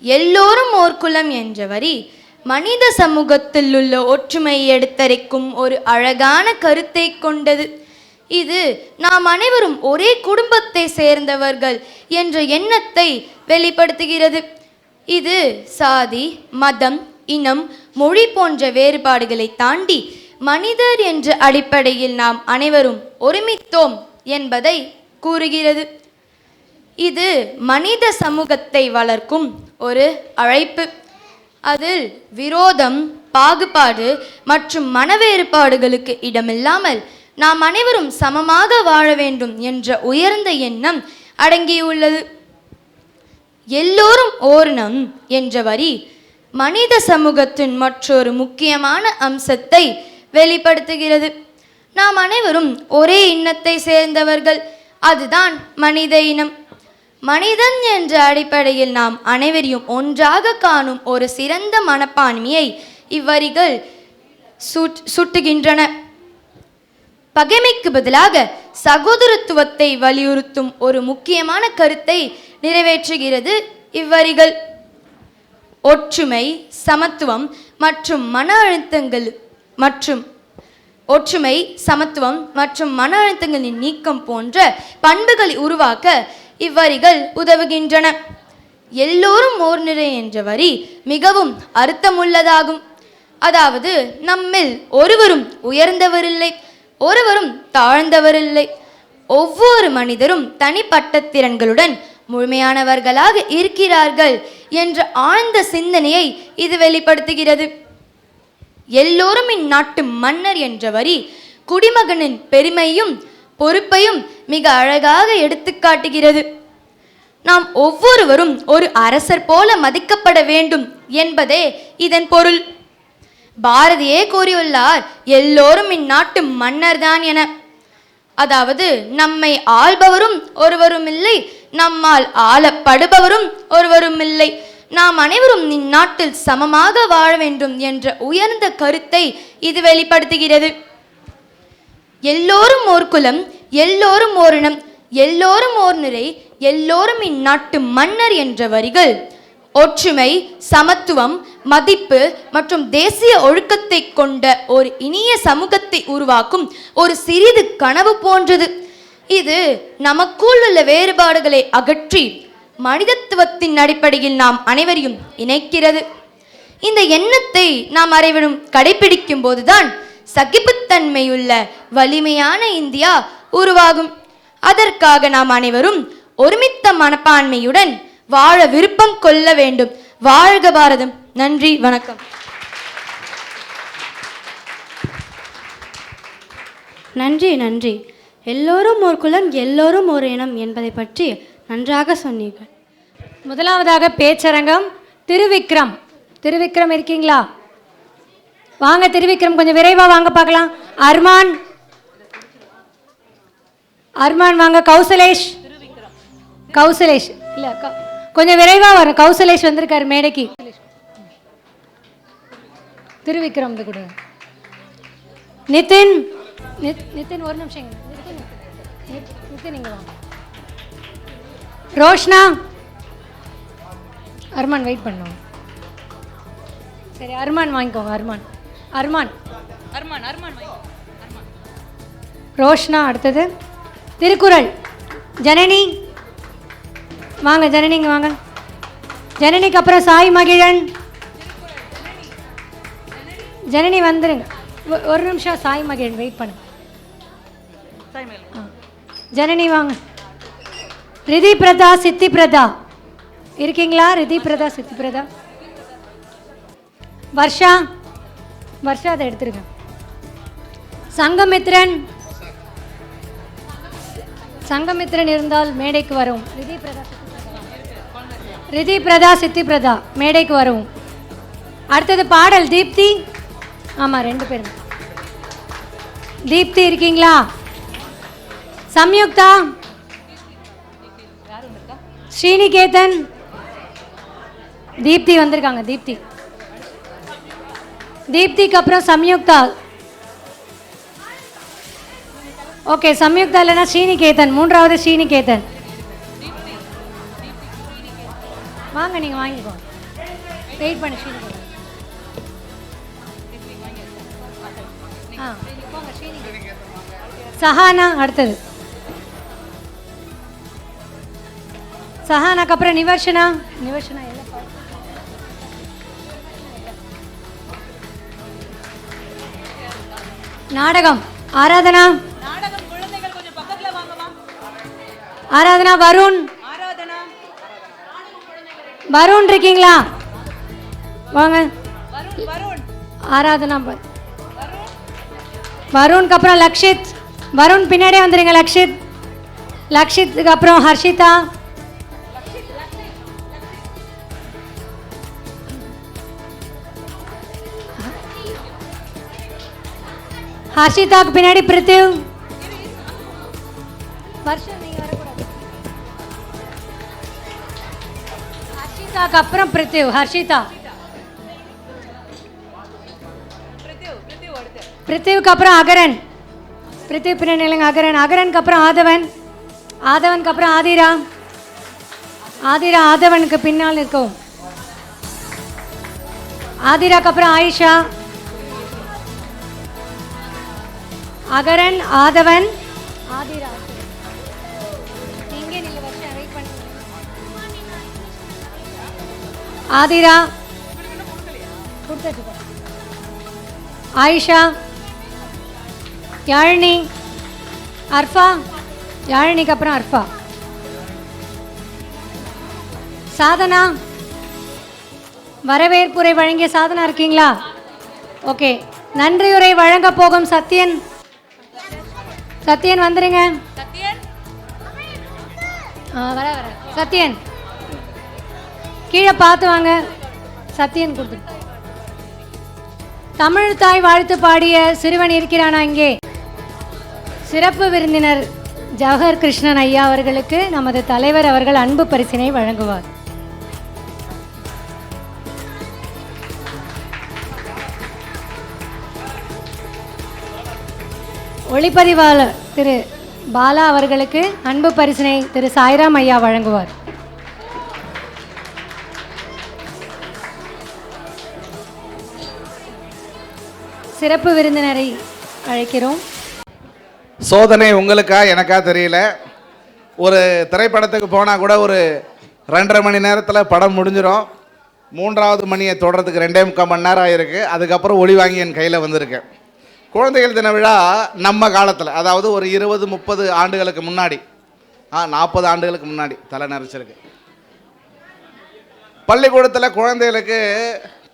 எல்லோரும் ஓர் குலம் என்ற வரி மனித சமூகத்தில் உள்ள ஒற்றுமையை எடுத்தரைக்கும் ஒரு அழகான கருத்தை கொண்டது. இது நாம் அனைவரும் ஒரே குடும்பத்தை சேர்ந்தவர்கள் என்ற எண்ணத்தை வெளிப்படுத்துகிறது. இது சாதி, மதம், இனம், மொழி போன்ற வேறுபாடுகளை தாண்டி மனிதர் என்ற அடிப்படையில் நாம் அனைவரும் ஒருமித்தோம் என்பதை கூறுகிறது. இது மனித சமூகத்தை வளர்க்கும் ஒரு அழைப்பு. அதில் விரோதம், பாகுபாடு மற்றும் மனவேறுபாடுகளுக்கு இடமில்லாமல் நாம் அனைவரும் சமமாக வாழ வேண்டும் என்ற உயர்ந்த எண்ணம் அடங்கியுள்ளது. எல்லோரும் ஓரினம் என்ற வரி மனித சமூகத்தின் மற்றொரு முக்கியமான அம்சத்தை வெளிப்படுத்துகிறது. நாம் அனைவரும் ஒரே இனத்தை சேர்ந்தவர்கள், அதுதான் மனித இனம். மனிதன் என்ற அடிப்படையில் நாம் அனைவரையும் ஒன்றாக காணும் ஒரு சிறந்த மனப்பான்மையை இவ்வரிகள் சுட்டுகின்றன. பகைமைக்கு பதிலாக சகோதரத்துவத்தை வலியுறுத்தும் ஒரு முக்கியமான கருத்தை நிறைவேற்றுகிறது இவ்வரிகள். ஒற்றுமை, சமத்துவம் மற்றும் மன அழுத்தங்களின் நீக்கம் போன்ற பண்புகளை உருவாக்க இவ்வரிகள் உதவுகின்றன. எல்லோரும் ஓர் நிறை என்ற வரி மிகவும் அர்த்தமுள்ளதாகும். அதாவது நம்மில் ஒருவரும் உயர்ந்தவரில்லை, ஒருவரும் தாழ்ந்தவரில்லை. ஒவ்வொரு மனிதரும் தனிப்பட்ட திறன்களுடன் முழுமையானவர்களாக இருக்கிறார்கள் என்ற ஆழ்ந்த சிந்தனையை இது வெளிப்படுத்துகிறது. எல்லோரும் இந்நாட்டு மன்னர் என்ற வரி குடிமகனின் பெருமையும் பொறுப்பையும் மிக அழகாக எடுத்து காட்டுகிறது. நாம் ஒவ்வொருவரும் ஒரு அரசர் போல மதிக்கப்பட வேண்டும் என்பதே இதன் பொருள். பாரதியே கூறியுள்ளார், எல்லோரும் இந்நாட்டு மன்னர் தான் என. அதாவது நம்மை ஆள்பவரும் ஒருவரும் இல்லை, நம்மால் ஆளப்படுபவரும் ஒருவரும் இல்லை. நாம் அனைவரும் இந்நாட்டில் சமமாக வாழ வேண்டும் என்ற உயர்ந்த கருத்தை இது வெளிப்படுத்துகிறது. எல்லோரும் ஓர் குலம், எல்லோரும் ஓரினம், எல்லோரும் ஓர் நிறை, எல்லோரும் இந்நாட்டு மன்னர் என்ற வரிகள் ஒற்றுமை, சமத்துவம், மதிப்பு மற்றும் தேசிய ஒழுக்கத்தை கொண்ட ஒரு இனிய சமூகத்தை உருவாக்கும் ஒரு சிறிது கனவு போன்றது. இது நமக்குள் உள்ள வேறுபாடுகளை அகற்றி மனிதத்துவத்தின் அடிப்படையில் நாம் அனைவரையும் இணைக்கிறது. இந்த எண்ணத்தை நாம் அனைவரும் கடைபிடிக்கும் போதுதான் சகிப்புத்தன்மையுள்ள வலிமையான இந்தியா உருவாகும். அதற்காக நாம் அனைவரும் ஒருமித்த மனப்பான்மையுடன் வாழ விருப்பம் கொள்ள வேண்டும். வாழ்க பாரதம். நன்றி, வணக்கம். நன்றி நன்றி. எல்லோரும் ஒரு குலம், எல்லோரும் ஒரு இனம் என்பதை பற்றி நன்றாக சொன்னீர்கள். முதலாவதாக பேச்சரங்கம் திருவிக்ரம். திருவிக்ரம் இருக்கீங்களா? வாங்க திருவிக்ரம், கொஞ்சம் விரைவாக வாங்க பார்க்கலாம். அர்மான், அர்மான் வாங்க. கௌசலேஷ், கௌசலேஷ் இல்லை, கொஞ்சம் விரைவாக வரும். கௌசலேஷ் வந்திருக்காரு மேடைக்கு. திருவிக்ரம் வந்து கொடு. நிதின், நிதின் ஒரு நிமிஷம். நிதின் இங்கே வாங்க. ரோஷ்னா, அர்மான் வெயிட் பண்ணோம். சரி, அர்மான் வாங்கிக்கோங்க. அர்மான், அர்மான், அர்மான், அர்மான். ரோஷ்னா. அடுத்தது திருக்குறள் ஜனனி வாங்க. ஜனனிங்க வாங்க. ஜனனிக்கு அப்புறம் சாய் மகிழன். ஜனனி வந்துருங்க. ஒரு நிமிஷம் சாய் மகிழன் வெயிட் பண்ணு. ஜனனி வாங்க. ரிதி பிரதா, சித்தி பிரதா இருக்கீங்களா? ரிதி பிரதா, சித்தி பிரதா. வர்ஷா, வர்ஷா அதை எடுத்துருங்க. சங்கமித்ரன், சங்கமித்ரன் இருந்தால் மேடைக்கு வரும். ரிதி பிரதா, ரிதி பிரதா, சித்தி பிரதா மேடைக்கு வரும். அடுத்தது பாடல் தீப்தி. ஆமாம், 2 பேரும். தீப்தி இருக்கீங்களா? சம்யுக்தா, ஸ்ரீனிகேதன். தீப்தி வந்திருக்காங்க. தீப்தி, தீப்திக்கு அப்புறம் சம்யுக்தா. ஓகே, சம்யுக்தா இல்லைனா ஸ்ரீனிகேதன். 3வது ஸ்ரீனிகேதன். வாங்க, நீங்கள் வாங்கிக்கோங்க. வெயிட் பண்ணு ஸ்ரீனிகேதன். போங்க ஸ்ரீனிகேதன். சஹானா அடுத்தது. சஹானாக்கு அப்புறம் நிவர்ஷனா. நிவர்ஷனா இல்லை. நாடகம் ஆராதனா. ஆராதனா. வருண், வருண் இருக்கீங்களா? வாங்க. ஆராதனா. வருணுக்கு அப்புறம் லக்ஷித். வருண் பின்னாடியே வந்துடுங்க. லக்ஷித். லக்ஷித்துக்கு அப்புறம் ஹர்ஷிதா. ஹர்ஷிதாக்கு பின்னாடி பிரித்திவ். வருஷம் நீங்க வரக்கூடாது. ஹர்ஷிதாக்கு அப்புறம் பிரித்திவ். ஹர்ஷிதா. பிரித்திவுக்கு அப்புறம் அகரன். பிரித்திவ் பின்னாடி இல்லைங்க. அகரன். அகரனுக்கு அப்புறம் ஆதவன். ஆதவனுக்கு அப்புறம் ஆதிரா. ஆதிரா ஆதவனுக்கு பின்னால் இருக்கும். ஆதிராக்கு அப்புறம் ஆயிஷா. அகரன், ஆதவன், ஆதிரா. எங்கே நீங்க வருஷம் வெயிட் பண்ணி. ஆதிரா கொடுத்தாச்சு. ஆயிஷா, யாழினி, அர்ஃபா. யாழினிக்கு அப்புறம் அர்ஃபா. சாதனா. வரவேற்புரை வழங்கிய சாதனா இருக்கீங்களா? ஓகே. நன்றியுரை வழங்க போகும் சத்யன். சத்யன் வந்துருங்க. வர வர. சத்யன் கீழே பார்த்து வாங்க. சத்யன் கொடுத்து. தமிழ் தாய் வாழ்த்து பாடிய சிறுவன் இருக்கிறானா இங்கே? சிறப்பு விருந்தினர் ஜவஹர் கிருஷ்ணன் ஐயா அவர்களுக்கு நமது தலைவர் அவர்கள் அன்பு பரிசினை வழங்குவார். ஒளிப்பதிவாளர் திரு பாலா அவர்களுக்கு அன்பு பரிசினை திரு சாய்ராம் ஐயா வழங்குவார். சிறப்பு விருந்தினரை அழைக்கிறோம். சோதனை உங்களுக்கா எனக்கா தெரியல. ஒரு திரைப்படத்துக்கு போனால் கூட ஒரு 2.5 மணி நேரத்தில் படம் முடிஞ்சிடும். 3வது மணியை தொடர்றதுக்கு 2.25 மணி நேரம் ஆகிருக்கு. அதுக்கப்புறம் ஒளி வாங்கி என் கையில் வந்திருக்கு. குழந்தைகள் தின விழா நம்ம காலத்தில், அதாவது ஒரு 20-30 ஆண்டுகளுக்கு முன்னாடி, 40 ஆண்டுகளுக்கு முன்னாடி தலை நரைச்சிருக்கு. பள்ளிக்கூடத்தில் குழந்தைகளுக்கு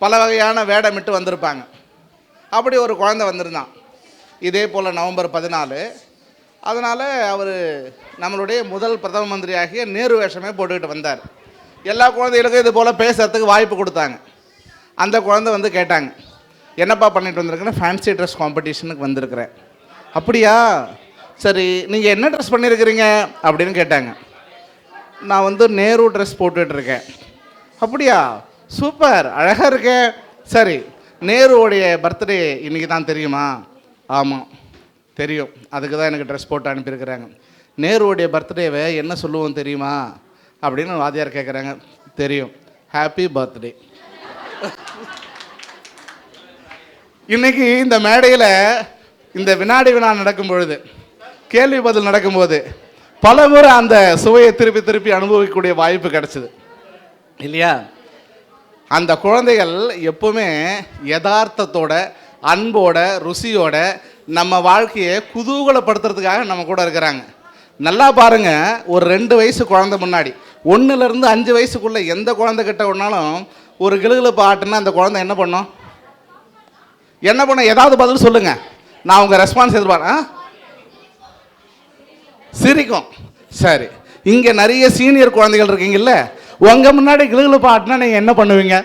பல வகையான வேடமிட்டு வந்திருப்பாங்க. அப்படி ஒரு குழந்தை வந்திருந்தான். இதே போல் நவம்பர் 14. அதனால் அவர் நம்மளுடைய முதல் பிரதம மந்திரியாகிய நேரு வேஷமே போட்டுக்கிட்டு வந்தார். எல்லா குழந்தைகளுக்கும் இது போல் பேசுகிறதுக்கு வாய்ப்பு கொடுத்தாங்க. அந்த குழந்தை வந்து கேட்டாங்க, என்னப்பா பண்ணிட்டு வந்திருக்கேன்னா ஃபேன்சி ட்ரெஸ் காம்படிஷனுக்கு வந்திருக்கிறேன். அப்படியா, சரி நீங்கள் என்ன ட்ரெஸ் பண்ணியிருக்கிறீங்க அப்படின்னு கேட்டாங்க. நான் வந்து நேரு ட்ரெஸ் போட்டுட்ருக்கேன். அப்படியா, சூப்பர், அழகாக இருக்கேன். சரி, நேருவோடைய பர்த்டே இன்றைக்கி தான் தெரியுமா? ஆமாம் தெரியும், அதுக்கு தான் எனக்கு ட்ரெஸ் போட்டு அனுப்பியிருக்கிறாங்க. நேருவோடைய பர்த்டேவை என்ன சொல்லுவோம் தெரியுமா அப்படின்னு வாத்தியார் கேட்குறாங்க. தெரியும், ஹாப்பி பர்த்டே. இன்றைக்கி இந்த மேடையில் இந்த வினாடி வினா நடக்கும் பொழுது, கேள்வி பதில் நடக்கும்போது பல முறை அந்த சுவையை திருப்பி திருப்பி அனுபவிக்கக்கூடிய வாய்ப்பு கிடச்சிது இல்லையா? அந்த குழந்தைகள் எப்பவுமே யதார்த்தத்தோட, அன்போட, ருசியோட நம்ம வாழ்க்கையை குதூகலப்படுத்துறதுக்காக நம்ம கூட இருக்கிறாங்க. நல்லா பாருங்கள், ஒரு 2 வயசு குழந்தை முன்னாடி 1லேருந்து 5 வயசுக்குள்ளே எந்த குழந்தை கிட்ட ஒன்றாலும் ஒரு கிளுகிழப்பு ஆட்டுன்னா அந்த குழந்தை என்ன பண்ணும்? என்ன பண்ண? ஏதாவது பதில் சொல்லுங்கள், நான் உங்கள் ரெஸ்பான்ஸ் எதிர்பார்ப்பேன். சிரிக்கும். சரி, இங்கே நிறைய சீனியர் குழந்தைகள் இருக்கீங்கல்ல, உங்கள் முன்னாடி கிளுகிழப்பு ஆட்டினா நீங்கள் என்ன பண்ணுவீங்க?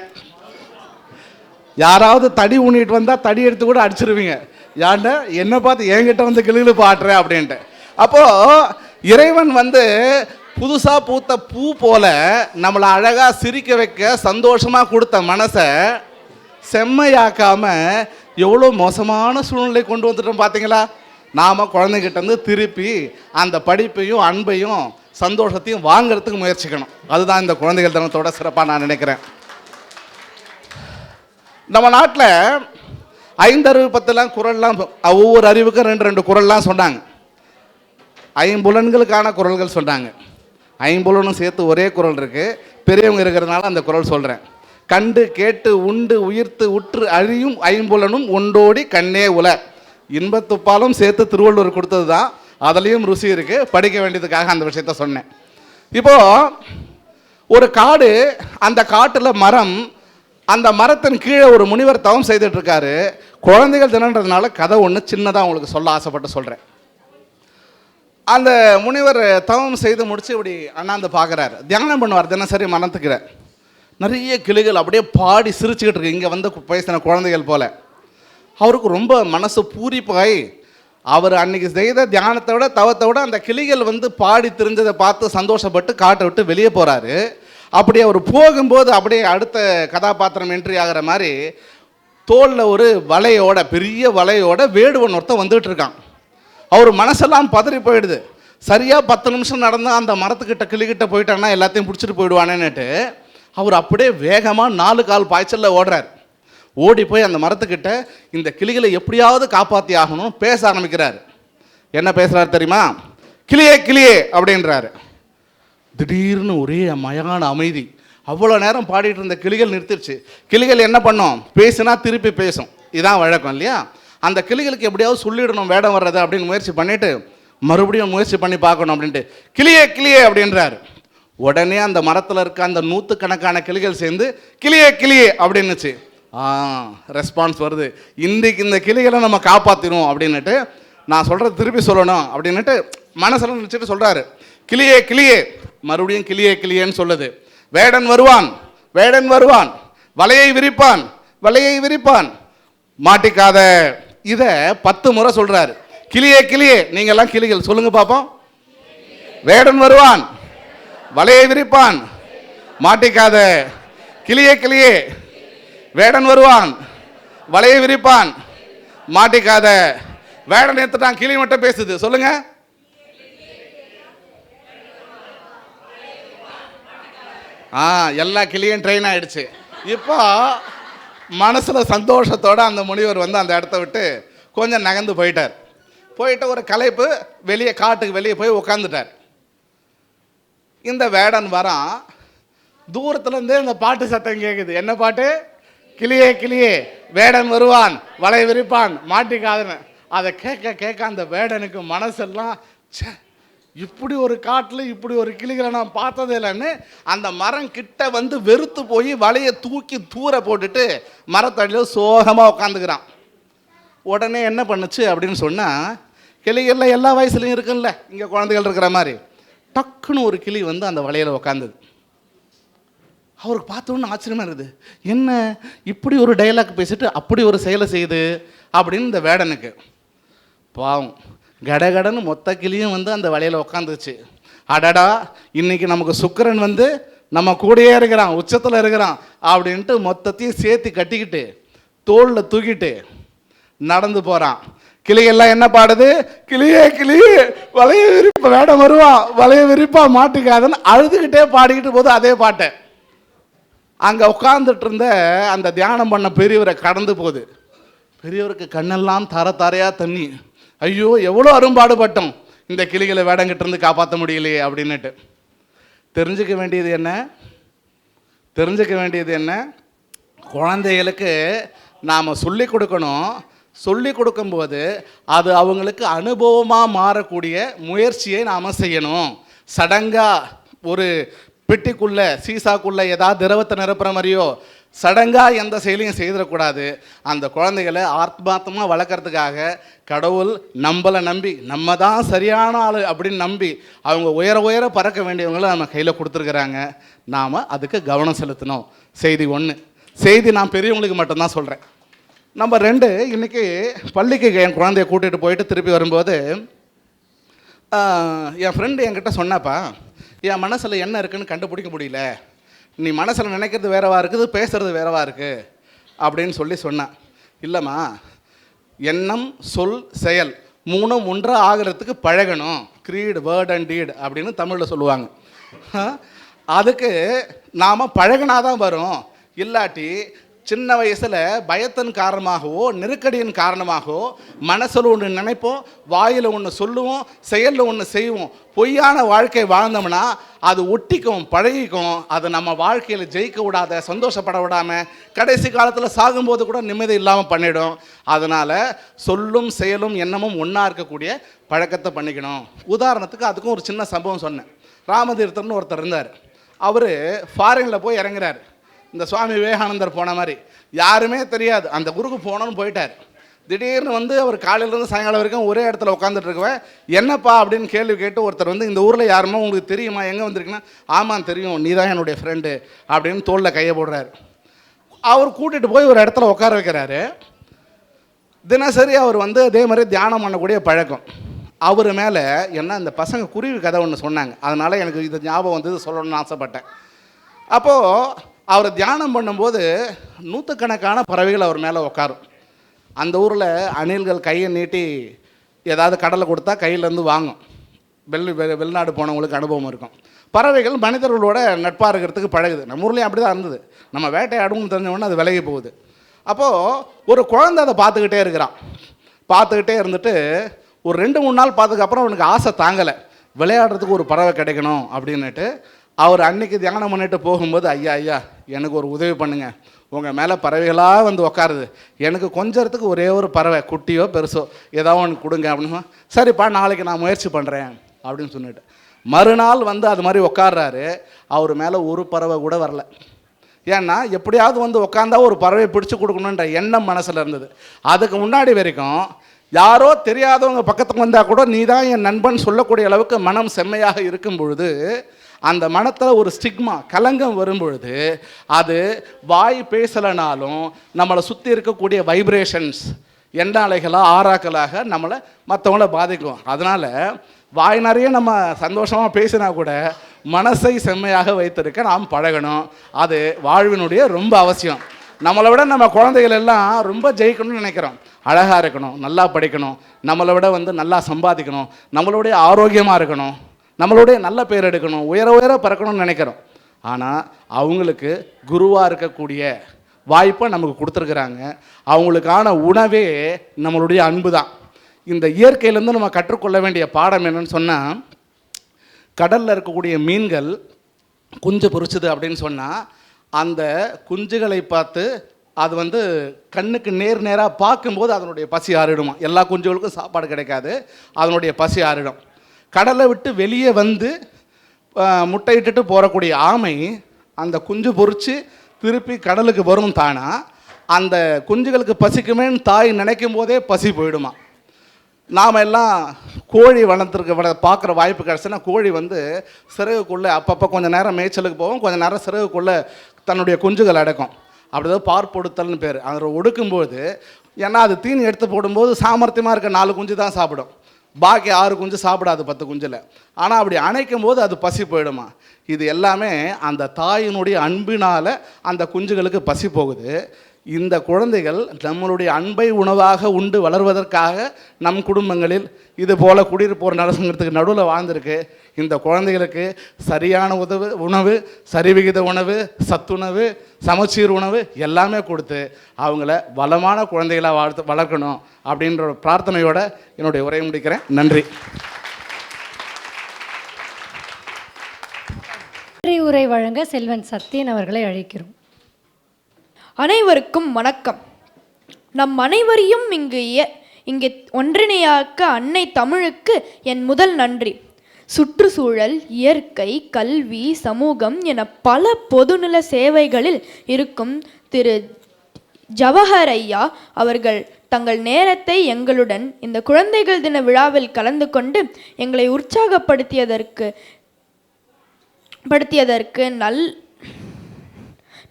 யாராவது தடி ஊனிட்டு வந்தால் தடி எடுத்து கூட அடிச்சிருவீங்க. யாண்ட என்ன பார்த்து என்கிட்ட வந்து கிளுகிழப்பு ஆட்டுற அப்படின்ட்டு. அப்போது இறைவன் வந்து புதுசாக பூத்த பூ போல நம்மளை அழகாக சிரிக்க வைக்க சந்தோஷமாக கொடுத்த மனசை செம்மையாக்காமல் எவ்வளோ மோசமான சூழ்நிலை கொண்டு வந்துட்டோம் பார்த்தீங்களா? நாம் குழந்தைகிட்ட வந்து திருப்பி அந்த படிப்பையும் அன்பையும் சந்தோஷத்தையும் வாங்கிறதுக்கு முயற்சிக்கணும். அதுதான் இந்த குழந்தைகள் தினத்தோட சிறப்பாக நான் நினைக்கிறேன். நம்ம நாட்டில் 5 அறிவு 10 குரல்லாம், ஒவ்வொரு அறிவுக்கும் 2 குரல்லாம் சொன்னாங்க. 5 குரல்கள் சொன்னாங்க. 5 சேர்த்து ஒரே குரல் இருக்குது. பெரியவங்க இருக்கிறதுனால அந்த குரல் சொல்கிறேன். கண்டு கேட்டு உண்டு உயிர்த்து உற்று அழியும் 5 ஒன்றோடி கண்ணே உல. இன்பத்துப்பாலும் சேர்த்து திருவள்ளுவர் கொடுத்தது தான். அதுலேயும் ருசி இருக்குது. படிக்க வேண்டியதுக்காக அந்த விஷயத்த சொன்னேன். இப்போது ஒரு காடு, அந்த காட்டில் மரம், அந்த மரத்தின் கீழே ஒரு முனிவர் தவம் செய்துட்டு இருக்காரு. குழந்தைகள் தினன்றதுனால கதை ஒன்று சின்னதாக உங்களுக்கு சொல்ல ஆசைப்பட்டு சொல்கிறேன். அந்த முனிவர் தவம் செய்து முடிச்சு இப்படி அண்ணாந்து பார்க்குறாரு. தியானம் பண்ணுவார் தினசரி மனத்துக்கிற. நிறைய கிளிகள் அப்படியே பாடி சிரிச்சுக்கிட்டு இருக்கு, இங்கே வந்து பேசின குழந்தைகள் போல். அவருக்கு ரொம்ப மனசு பூரிப்பாய், அவர் அன்னைக்கு செய்த தியானத்தை விட தவத்தை விட அந்த கிளிகள் வந்து பாடி திரிஞ்சதை பார்த்து சந்தோஷப்பட்டு காட்டை விட்டு வெளியே போகிறாரு. அப்படி அவர் போகும்போது அப்படியே அடுத்த கதாபாத்திரம் என்ட்ரி ஆகிற மாதிரி தோளில் ஒரு வலையோட, பெரிய வலையோட வேடுவன் ஒருத்தன் வந்துட்டு இருக்கான். அவர் மனசெல்லாம் பதறி போயிடுது. சரியாக 10 நிமிஷம் நடந்தால் அந்த மரத்துக்கிட்ட கிளிக்கிட்ட போயிட்டான்னா எல்லாத்தையும் பிடிச்சிட்டு போயிடுவானேன்னுட்டு அவர் அப்படியே வேகமாக 4 கால் பாய்ச்சலில் ஓடுறார். ஓடி போய் அந்த மரத்துக்கிட்ட இந்த கிளிகளை எப்படியாவது காப்பாற்றி ஆகணும் பேச ஆரம்பிக்கிறார். என்ன பேசுகிறார் தெரியுமா? கிளியே கிளியே அப்படின்றாரு. திடீர்னு ஒரே மயான அமைதி. அவ்வளோ நேரம் பாடிட்டு இருந்த கிளிகள் நிறுத்திடுச்சு. கிளிகள் என்ன பண்ணும்? பேசுனா திருப்பி பேசும், இதான் வழக்கம் இல்லையா? அந்த கிளிகளுக்கு எப்படியாவது சொல்லிடணும் வேடம் வர்றது அப்படின்னு முயற்சி பண்ணிவிட்டு மறுபடியும் முயற்சி பண்ணி பார்க்கணும் அப்படின்ட்டு கிளியே கிளியே அப்படின்றாரு. உடனே அந்த மரத்தில் இருக்க அந்த 100கணக்கான கிளிகள் சேர்ந்து கிளியே கிளியே அப்படின்னுச்சு. ரெஸ்பான்ஸ் வருது. இன்றைக்கு இந்த கிளிகளை நம்ம காப்பாற்றிடும் அப்படின்னுட்டு நான் சொல்கிறது திருப்பி சொல்லணும் அப்படின்னுட்டு மனசில் நினச்சிட்டு சொல்கிறாரு. கிளியே கிளியே, மறுபடியும் கிளியே கிளியேன்னு சொல்லுது. வேடன் வருவான், வேடன் வருவான், வலையை விரிப்பான், வலையை விரிப்பான், மாட்டிக்காத. இதை 10 முறை சொல்கிறாரு. கிளியே கிளியே, நீங்கள்லாம் கிளிகள் சொல்லுங்க பார்ப்போம். வேடன் வருவான், வலையை விரிப்பான், மாட்டிக்காத. கிளியே கிளியே, வேடன் வருவான், வலையை விரிப்பான், மாட்டிக்காத. வேடன் எடுத்துட்டான், கிளி மட்டும் பேசுது. சொல்லுங்க. எல்லா கிளியும் ட்ரெயின் ஆயிடுச்சு. இப்போ மனசில் சந்தோஷத்தோடு அந்த முனிவர் வந்து அந்த இடத்த விட்டு கொஞ்சம் நகர்ந்து போயிட்டார். போயிட்டு ஒரு களைப்பு வெளியே காட்டுக்கு வெளியே போய் உட்காந்துட்டார். இந்த வேடன் வரான். தூரத்துலேருந்தே இந்த பாட்டு சத்தம் கேட்குது. என்ன பாட்டு? கிளியே கிளியே வேடன் வருவான் வலை விரிப்பான் மாட்டிக்காதுன்னு. அதை கேட்க கேட்க அந்த வேடனுக்கு மனசெல்லாம் இப்படி ஒரு காட்டில் இப்படி ஒரு கிளிகளை நான் பார்த்ததே இல்லைன்னு அந்த மரம் கிட்ட வந்து வெறுத்து போய் வலையை தூக்கி தூர போட்டுட்டு மரத்தடியில் சோகமாக உட்காந்துக்கிறான். உடனே என்ன பண்ணுச்சு அப்படின்னு சொன்னால், கிளிகளில் எல்லா வயசுலையும் இருக்குல்ல, இங்கே குழந்தைகள் இருக்கிற மாதிரி டக்குன்னு ஒரு கிளி வந்து அந்த வலையில் உட்காந்துது. அவருக்கு பார்த்தோன்னு ஆச்சரியமாக இருக்குது. என்ன இப்படி ஒரு டைலாக் பேசிட்டு அப்படி ஒரு செயலை செய்யுது அப்படின்னு இந்த வேடனுக்கு. பாவம், கடகடன்னு மொத்த கிளியும் வந்து அந்த வலையில் உட்காந்துச்சு. அடடா, இன்னைக்கு நமக்கு சுக்கிரன் வந்து நம்ம கூடயே இருக்கிறான், உச்சத்தில் இருக்கிறான் அப்படின்ட்டு மொத்தத்தையும் சேர்த்து கட்டிக்கிட்டு தோளில் தூக்கிட்டு நடந்து போகிறான். கிளிகள்லாம் என்ன பாடுது? கிளியே கிளியே வலைய விரிப்பா வேடம் வருவான் வலைய விரிப்பா மாட்டிக்காதுன்னு அழுதுகிட்டே பாடிக்கிட்டு போது அதே பாட்டை. அங்கே உட்காந்துட்டு இருந்த அந்த தியானம் பண்ண பெரியவரை கடந்து போகுது. பெரியவருக்கு கண்ணெல்லாம் தர தரையாக தண்ணி. ஐயோ, எவ்வளோ அரும்பாடுபட்டோம் இந்த கிளிகளை வேடங்கிட்ட இருந்து காப்பாற்ற முடியலையே அப்படின்னுட்டு. தெரிஞ்சுக்க வேண்டியது என்ன? குழந்தைகளுக்கு நாம் சொல்லி கொடுக்கணும். சொல்லி கொடுக்கும்போது அது அவங்களுக்கு அனுபவமாக மாறக்கூடிய முயற்சியை நாம் செய்யணும். சடங்காக ஒரு பெட்டிக்குள்ளே சீசாக்குள்ளே ஏதாவது திரவத்தை நிரப்புற மாதிரியோ சடங்காக எந்த செயலையும் செய்திடக்கூடாது. அந்த குழந்தைகளை ஆத்மார்த்தமாக வளர்க்குறதுக்காக கடவுள் நம்மளை நம்பி நம்ம தான் சரியான ஆள் அப்படின்னு நம்பி அவங்க உயர உயர பறக்க வேண்டியவங்களை நம்ம கையில் கொடுத்துருக்குறாங்க. நாம் அதுக்கு கவனம் செலுத்தணும். செய்தி 1. செய்தி நான் பெரியவங்களுக்கு மட்டும்தான் சொல்கிறேன். நம்பர் 2, இன்றைக்கி பள்ளிக்கு என் குழந்தைய கூட்டிகிட்டு போயிட்டு திருப்பி வரும்போது என் ஃப்ரெண்டு என்கிட்ட சொன்னாப்பா, என் மனசில் என்ன இருக்குதுன்னு கண்டுபிடிக்க முடியல, நீ மனசில் நினைக்கிறது வேறவா இருக்குது, பேசுகிறது வேறவா இருக்குது அப்படின்னு சொன்னான். இல்லைம்மா, எண்ணம் சொல் செயல் 3 ஒன்றாக ஆகிறதுக்கு பழகணும். க்ரீட் வேர்ட் அண்ட் டீட் அப்படின்னு தமிழில் சொல்லுவாங்க. அதுக்கு நாம் பழகினாதான் வரும். இல்லாட்டி சின்ன வயசில் பயத்தின் காரணமாகவோ நெருக்கடியின் காரணமாகவோ மனசில் ஒன்று நினைப்போம், வாயில் ஒன்று சொல்லுவோம், செயலில் ஒன்று செய்வோம். பொய்யான வாழ்க்கை வாழ்ந்தோம்னா அது ஒட்டிக்கும், பழகிக்கும். அது நம்ம வாழ்க்கையில் ஜெயிக்க விடாத, சந்தோஷப்பட விடாமல் கடைசி காலத்தில் சாகும்போது கூட நிம்மதி இல்லாமல் பண்ணிடும். அதனால் சொல்லும் செயலும் எண்ணமும் ஒன்றா இருக்கக்கூடிய பழக்கத்தை பண்ணிக்கணும். உதாரணத்துக்கு அதுக்கும் ஒரு சின்ன சம்பவம் சொன்னேன். ராமதீர்த்தம்னு ஒருத்தர் இருந்தார். அவர் ஃபாரினில் போய் இறங்குறார். இந்த சுவாமி விவேகானந்தர் போன மாதிரி யாருமே தெரியாது, அந்த குருக்கு போனோன்னு போயிட்டார். திடீர்னு வந்து அவர் காலையிலேருந்து சாயங்காலம் வரைக்கும் ஒரே இடத்துல உட்காந்துட்டு இருக்கவன், என்னப்பா அப்படின்னு கேள்வி கேட்டு ஒருத்தர் வந்து, இந்த ஊரில் யாருமா உங்களுக்கு தெரியுமா, எங்கே வந்திருக்குன்னா, ஆமாம் தெரியும், நீ தான் என்னுடைய ஃப்ரெண்டு அப்படின்னு தோளில் கையை போடுறாரு. அவர் கூட்டிகிட்டு போய் ஒரு இடத்துல உட்கார வைக்கிறாரு. தினசரி அவர் வந்து அதே மாதிரி தியானம் பண்ணக்கூடிய பழக்கம். அவர் மேலே என்ன, இந்த பசங்க குருவி கதை ஒன்று சொன்னாங்க, அதனால் எனக்கு இது ஞாபகம் வந்து சொல்லணும்னு ஆசைப்பட்டேன். அப்போது அவர் தியானம் பண்ணும்போது 100கணக்கான பறவைகள் அவர் மேலே உட்காரும். அந்த ஊரில் அணில்கள் கையை நீட்டி ஏதாவது கடலை கொடுத்தா கையிலேருந்து வாங்கும். வெளிநாடு போனவங்களுக்கு அனுபவம் இருக்கும். பறவைகள் மனிதர்களோட நட்பாக இருக்கிறதுக்கு பழகுது. நம்ம ஊர்லேயும் அப்படி தான் இருந்தது. நம்ம வேட்டையாடும்னு தெரிஞ்சவொடனே அது விலகி போகுது. அப்போது ஒரு குழந்தை அதை பார்த்துக்கிட்டே இருக்கிறான். பார்த்துக்கிட்டே இருந்துட்டு ஒரு 2-3 நாள் பார்த்ததுக்கப்புறம் அவனுக்கு ஆசை தாங்கலை, விளையாடுறதுக்கு ஒரு பறவை கிடைக்கணும் அப்படின்னுட்டு அவர் அன்னைக்கு தியானம் பண்ணிட்டு போகும்போது, ஐயா எனக்கு ஒரு உதவி பண்ணுங்கள், உங்கள் மேலே பறவைகளாக வந்து உட்காருது, எனக்கு கொஞ்சத்துக்கு ஒரே ஒரு பறவை, குட்டியோ பெருசோ ஏதாவது ஒன்று கொடுங்க அப்படின்னு. சரிப்பா, நாளைக்கு நான் முயற்சி பண்ணுறேன் அப்படின்னு சொல்லிட்டு மறுநாள் வந்து அது மாதிரி உட்கார்றாரு. அவர் மேலே ஒரு பறவை கூட வரல. ஏன்னா எப்படியாவது வந்து உட்காந்தா ஒரு பறவையை பிடிச்சி கொடுக்கணுன்ற எண்ணம் மனசில் இருந்தது. அதுக்கு முன்னாடி வரைக்கும் யாரோ தெரியாதவங்க பக்கத்துக்கு வந்தால் கூட நீ தான் என் நண்பன் சொல்லக்கூடிய அளவுக்கு மனம் செம்மையாக இருக்கும் பொழுது, அந்த மனத்தில் ஒரு ஸ்டிக்மா, கலங்கம் வரும்பொழுது, அது வாய் பேசலைனாலும் நம்மளை சுற்றி இருக்கக்கூடிய வைப்ரேஷன்ஸ் எண்ண அலைகளாக ஆறாக்களாக நம்மளை மற்றவங்கள பாதிக்கும். அதனால் வாய் நிறைய நம்ம சந்தோஷமாக பேசினா கூட மனசை செம்மையாக வைத்திருக்க நாம் பழகணும். அது வாழ்வினுடைய ரொம்ப அவசியம். நம்மளை விட நம்ம குழந்தைகள் எல்லாம் ரொம்ப ஜெயிக்கணும்னு நினைக்கிறோம். அழகாக இருக்கணும், நல்லா படிக்கணும், நம்மளை விட வந்து நல்லா சம்பாதிக்கணும், நம்மளுடைய ஆரோக்கியமாக இருக்கணும், நம்மளுடைய நல்ல பேர் எடுக்கணும், உயர உயர பறக்கணும்னு நினைக்கிறோம். ஆனால் அவங்களுக்கு குருவாக இருக்கக்கூடிய வாய்ப்பை நமக்கு கொடுத்துருக்குறாங்க. அவங்களுக்கான உணவே நம்மளுடைய அன்பு தான். இந்த இயற்கையிலேருந்து நம்ம கற்றுக்கொள்ள வேண்டிய பாடம் என்னன்னு சொன்னால், கடலில் இருக்கக்கூடிய மீன்கள் குஞ்சு பொரிச்சுது அப்படின்னு சொன்னால் அந்த குஞ்சுகளை பார்த்து அது கண்ணுக்கு நேராக பார்க்கும்போது அதனுடைய பசி ஆறிடுமா. எல்லா குஞ்சுகளுக்கும் சாப்பாடு கிடைக்காது, அதனுடைய பசி ஆறிடும். கடலை விட்டு வெளியே வந்து முட்டையிட்டுட்டு போகக்கூடிய ஆமை அந்த குஞ்சு பொரித்து திருப்பி கடலுக்கு வரும் தானா. அந்த குஞ்சுகளுக்கு பசிக்குமேன்னு தாய் நினைக்கும் போதே பசி போயிடுமா. நாம் எல்லாம் கோழி பார்க்குற வாய்ப்பு கிடச்சுன்னா கோழி சிறகுக்குள்ளே அப்பப்போ கொஞ்சம் நேரம் மேய்ச்சலுக்கு போகும், கொஞ்சம் நேரம் சிறகுக்குள்ளே தன்னுடைய குஞ்சுகள் அடக்கும். அப்படிதான் பார்ப்பொடுத்தல்னு பேர். அதை ஒடுக்கும்போது, ஏன்னா அது தீனி எடுத்து போடும்போது சாமர்த்தியமாக இருக்க 4 குஞ்சு தான் சாப்பிடும், பாக்கி 6 குஞ்சு சாப்பிடாது 10 குஞ்சில். ஆனால் அப்படி அணைக்கும் போது அது பசி போயிடுமா. இது எல்லாமே அந்த தாயினுடைய அன்பினால் அந்த குஞ்சுகளுக்கு பசி போகுது. இந்த குழந்தைகள் நம்மளுடைய அன்பை உணவாக உண்டு வளர்வதற்காக நம் குடும்பங்களில் இது போல் குடியிருப்போர் நலசங்கத்துக்கு நடுவில் வாழ்ந்திருக்கு. இந்த குழந்தைகளுக்கு சரியான உணவு, சரிவிகித உணவு, சத்துணவு, சமச்சீர் உணவு எல்லாமே கொடுத்து அவங்கள வளமான குழந்தைகளாக வளர்க்கணும் அப்படின்ற பிரார்த்தனையோடு என்னுடைய உரையை முடிக்கிறேன். நன்றி. உரை வழங்க செல்வன் சத்யன் அவர்களை அழைக்கிறோம். அனைவருக்கும் வணக்கம். நம் அனைவரையும் இங்கே ஒன்றிணையாக்க அன்னை தமிழுக்கு என் முதல் நன்றி. சுற்றுச்சூழல், இயற்கை, கல்வி, சமூகம் என பல பொதுநல சேவைகளில் இருக்கும் திரு ஜவஹர் ஐயா அவர்கள் தங்கள் நேரத்தை எங்களுடன் இந்த குழந்தைகள் தின விழாவில் கலந்து கொண்டு எங்களை உற்சாகப்படுத்தியதற்கு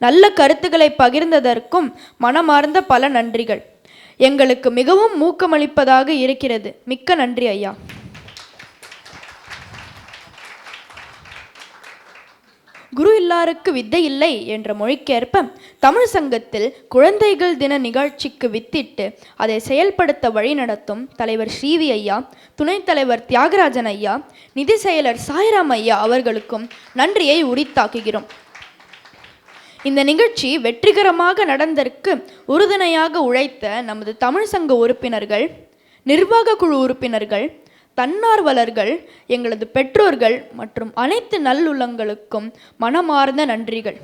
நல்ல கருத்துக்களை பகிர்ந்ததற்கும் மனமார்ந்த பல நன்றிகள். எங்களுக்கு மிகவும் ஊக்கமளிப்பதாக இருக்கிறது. மிக்க நன்றி ஐயா. குரு இல்லாருக்கு வித்தை இல்லை என்ற மொழிக்கேற்ப தமிழ் சங்கத்தில் குழந்தைகள் தின நிகழ்ச்சிக்கு வித்திட்டு அதை செயல்படுத்த வழிநடத்தும் தலைவர் ஸ்ரீவி ஐயா, துணைத் தலைவர் தியாகராஜன் ஐயா, நிதி செயலர் சாய்ராம் ஐயா அவர்களுக்கும் நன்றியை உரித்தாக்குகிறோம். இந்த நிகழ்ச்சி வெற்றிகரமாக நடந்ததற்கு உறுதுணையாக உழைத்த நமது தமிழ் சங்க உறுப்பினர்கள், நிர்வாக குழு உறுப்பினர்கள், தன்னார்வலர்கள், எங்களது பெற்றோர்கள் மற்றும் அனைத்து நல்லுள்ளங்களுக்கும் மனமார்ந்த நன்றிகள்.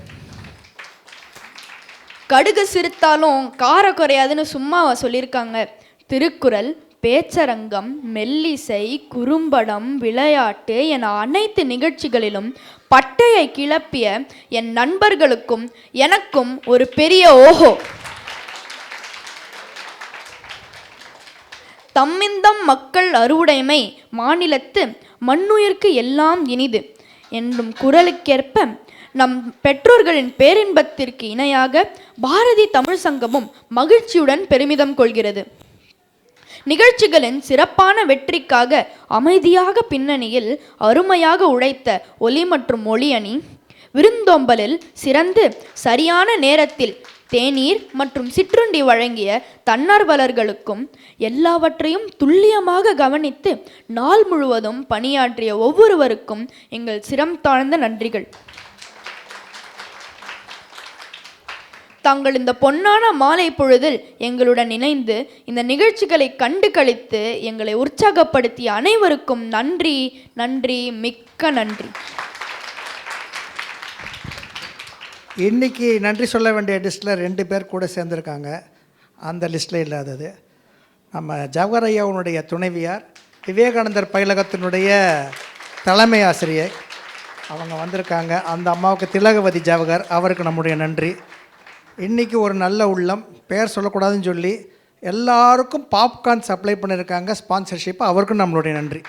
கடுகு சிரித்தாலும் கார குறையாதுன்னு சும்மா சொல்லியிருக்காங்க. திருக்குறள், பேச்சரங்கம், மெல்லிசை, குறும்படம், விளையாட்டு என அனைத்து நிகழ்ச்சிகளிலும் பட்டையை கிளப்பிய என் நண்பர்களுக்கும் எனக்கும் ஒரு பெரிய ஓஹோ. தம்மிந்தம் மக்கள் அறுவுடைமை மாநிலத்து மண்ணுயிர்க்கு எல்லாம் இனிது என்னும் குரலுக்கேற்ப நம் பெற்றோர்களின் பேரின்பத்திற்கு இணையாக பாரதி தமிழ் சங்கமும் மகிழ்ச்சியுடன் பெருமிதம் கொள்கிறது. நிகழ்ச்சிகளின் சிறப்பான வெற்றிக்காக அமைதியாக பின்னணியில் அருமையாக உழைத்த ஒலி மற்றும் ஒளி அணி, விருந்தோம்பலில் சிறந்து சரியான நேரத்தில் தேநீர் மற்றும் சிற்றுண்டி வழங்கிய தன்னார்வலர்களுக்கும் எல்லாவற்றையும் துல்லியமாக கவனித்து நாள் முழுவதும் பணியாற்றிய ஒவ்வொருவருக்கும் எங்கள் சிரம் தாழ்ந்த நன்றிகள். தாங்கள் இந்த பொன்னான மாலை பொழுதில் எங்களுடன் இணைந்து இந்த நிகழ்ச்சிகளை கண்டு களித்து எங்களை உற்சாகப்படுத்திய அனைவருக்கும் நன்றி, நன்றி, மிக்க நன்றி. இன்றைக்கி நன்றி சொல்ல வேண்டிய லிஸ்ட்டில் 2 பேர் கூட சேர்ந்துருக்காங்க. அந்த லிஸ்ட்டில் இல்லாதது நம்ம ஜவஹர் ஐயாவுடைய துணைவியார், விவேகானந்தர் பயிலகத்தினுடைய தலைமை ஆசிரியர், அவங்க வந்திருக்காங்க. அந்த அம்மாவுக்கு திலகவதி ஜவஹர், அவருக்கு நம்முடைய நன்றி. இன்றைக்கி ஒரு நல்ல உள்ளம், பேர் சொல்லக்கூடாதுன்னு சொல்லி எல்லாருக்கும் பாப்கார்ன் சப்ளை பண்ணியிருக்காங்க, ஸ்பான்சர்ஷிப், அவருக்கும் நம்மளுடைய நன்றி.